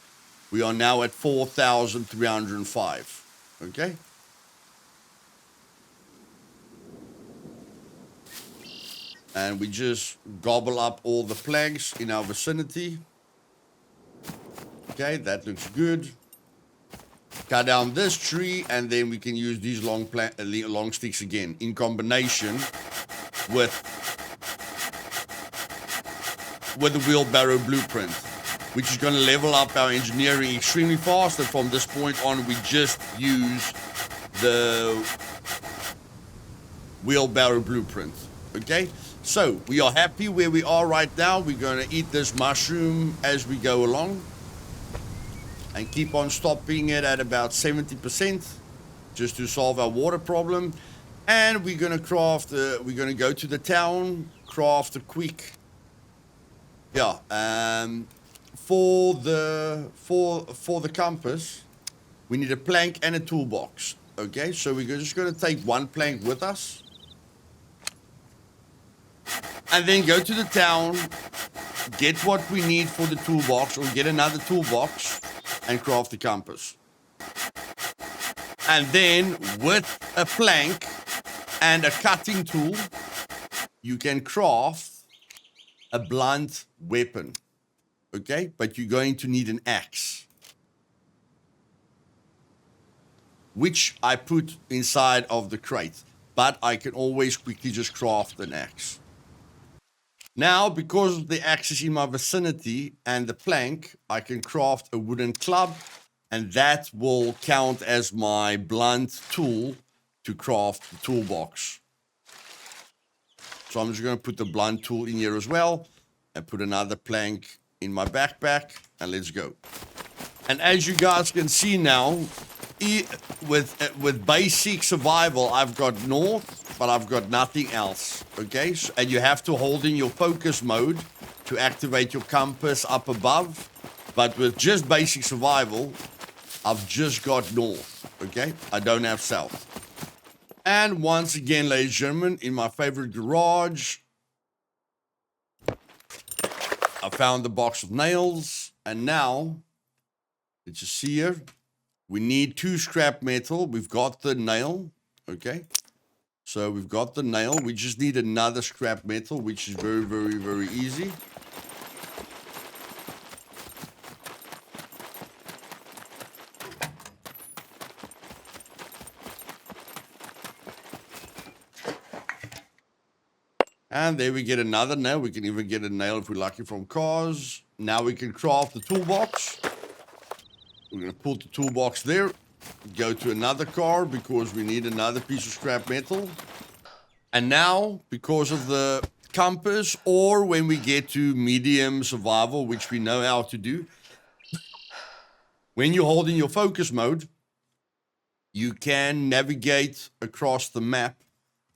We are now at 4,305. Okay. And we just gobble up all the planks in our vicinity. Okay, that looks good. Cut down this tree, and then we can use these long sticks again in combination with the wheelbarrow blueprint, which is going to level up our engineering extremely fast. And from this point on, we just use the wheelbarrow blueprint. Okay, so we are happy where we are right now. We're going to eat this mushroom as we go along and keep on stopping it at about 70% just to solve our water problem. And we're going to craft, we're going to go to the town, craft a quick, for the compass, we need a plank and a toolbox. Okay, so we're just going to take one plank with us and then go to the town, get what we need for the toolbox, or get another toolbox and craft the compass. And then with a plank and a cutting tool, you can craft a blunt weapon. Okay, but you're going to need an axe, which I put inside of the crate, but I can always quickly just craft an axe. Now, because the axe is in my vicinity and the plank, I can craft a wooden club, and that will count as my blunt tool to craft the toolbox. So I'm just going to put the blunt tool in here as well and put another plank in my backpack, and let's go. And as you guys can see now, with basic survival, I've got north, but I've got nothing else. Okay, and you have to hold in your focus mode to activate your compass up above. But with just basic survival, I've just got north. Okay, I don't have south. And once again, ladies and gentlemen, in my favorite garage, I found the box of nails, and now let's just see here. We need 2 scrap metal. We've got the nail. Okay. So we've got the nail. We just need another scrap metal, which is very, very, very easy. And there we get another nail. We can even get a nail if we're lucky from cars. Now we can craft the toolbox. We're going to put the toolbox there. Go to another car because we need another piece of scrap metal. And now, because of the compass, or when we get to medium survival, which we know how to do, when you're holding your focus mode, you can navigate across the map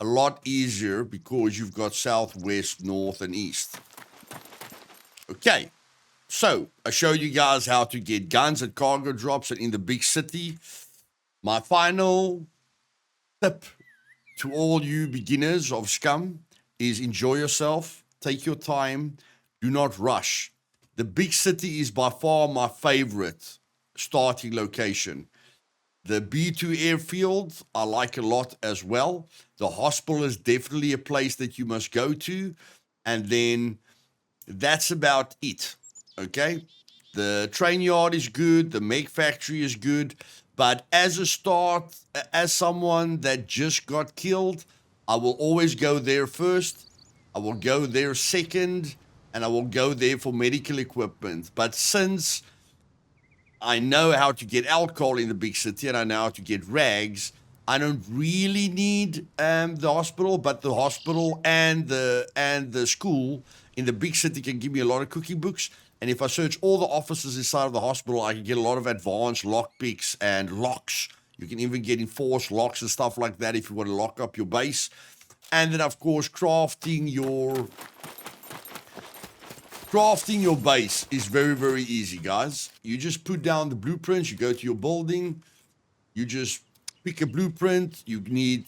a lot easier because you've got south, west, north, and east. Okay. So, I showed you guys how to get guns at cargo drops and in the big city. My final tip to all you beginners of Scum is enjoy yourself, take your time, do not rush. The big city is by far my favorite starting location. The B2 airfield I like a lot as well. The hospital is definitely a place that you must go to. And then that's about it. Okay, the train yard is good, the make factory is good, but as a start, as someone that just got killed, I will always go there first, I will go there second, and I will go there for medical equipment. But since I know how to get alcohol in the big city and I know how to get rags, I don't really need the hospital, but the hospital and the school in the big city can give me a lot of cooking books. And if I search all the offices inside of the hospital, I can get a lot of advanced lock picks and locks. You can even get enforced locks and stuff like that if you want to lock up your base. And then, of course, crafting your base is very, very easy, guys. You just put down the blueprints. You go to your building. You just pick a blueprint. You need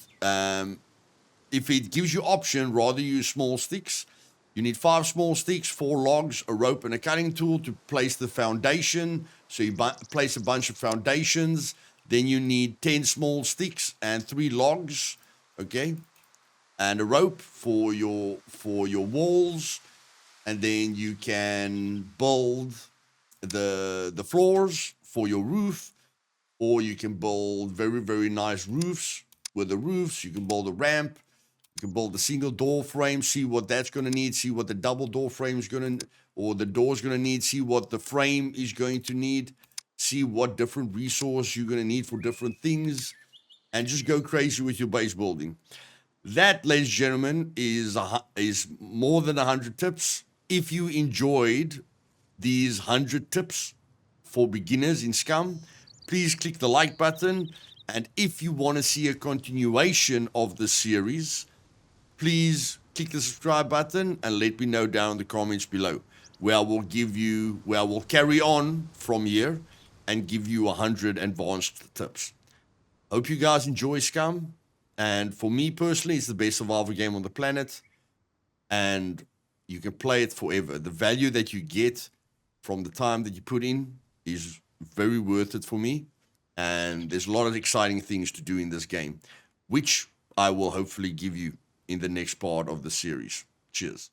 if it gives you option, rather use small sticks. You need 5 small sticks, 4 logs, a rope, and a cutting tool to place the foundation. So you place a bunch of foundations. Then you need 10 small sticks and 3 logs, okay, and a rope for your walls. And then you can build the floors for your roof, or you can build very, very nice roofs. With the roofs, you can build a ramp. You can build a single door frame, see what that's going to need, see what the double door frame is going to, or the door's going to need, see what the frame is going to need, see what different resource you're going to need for different things, and just go crazy with your base building. That, ladies and gentlemen, is more than 100 tips. If you enjoyed these 100 tips for beginners in Scum, please click the like button. And if you want to see a continuation of the series, please click the subscribe button and let me know down in the comments below, where I will carry on from here and give you 100 advanced tips. Hope you guys enjoy Scum. And for me personally, it's the best survival game on the planet. And you can play it forever. The value that you get from the time that you put in is very worth it for me. And there's a lot of exciting things to do in this game, which I will hopefully give you in the next part of the series. Cheers.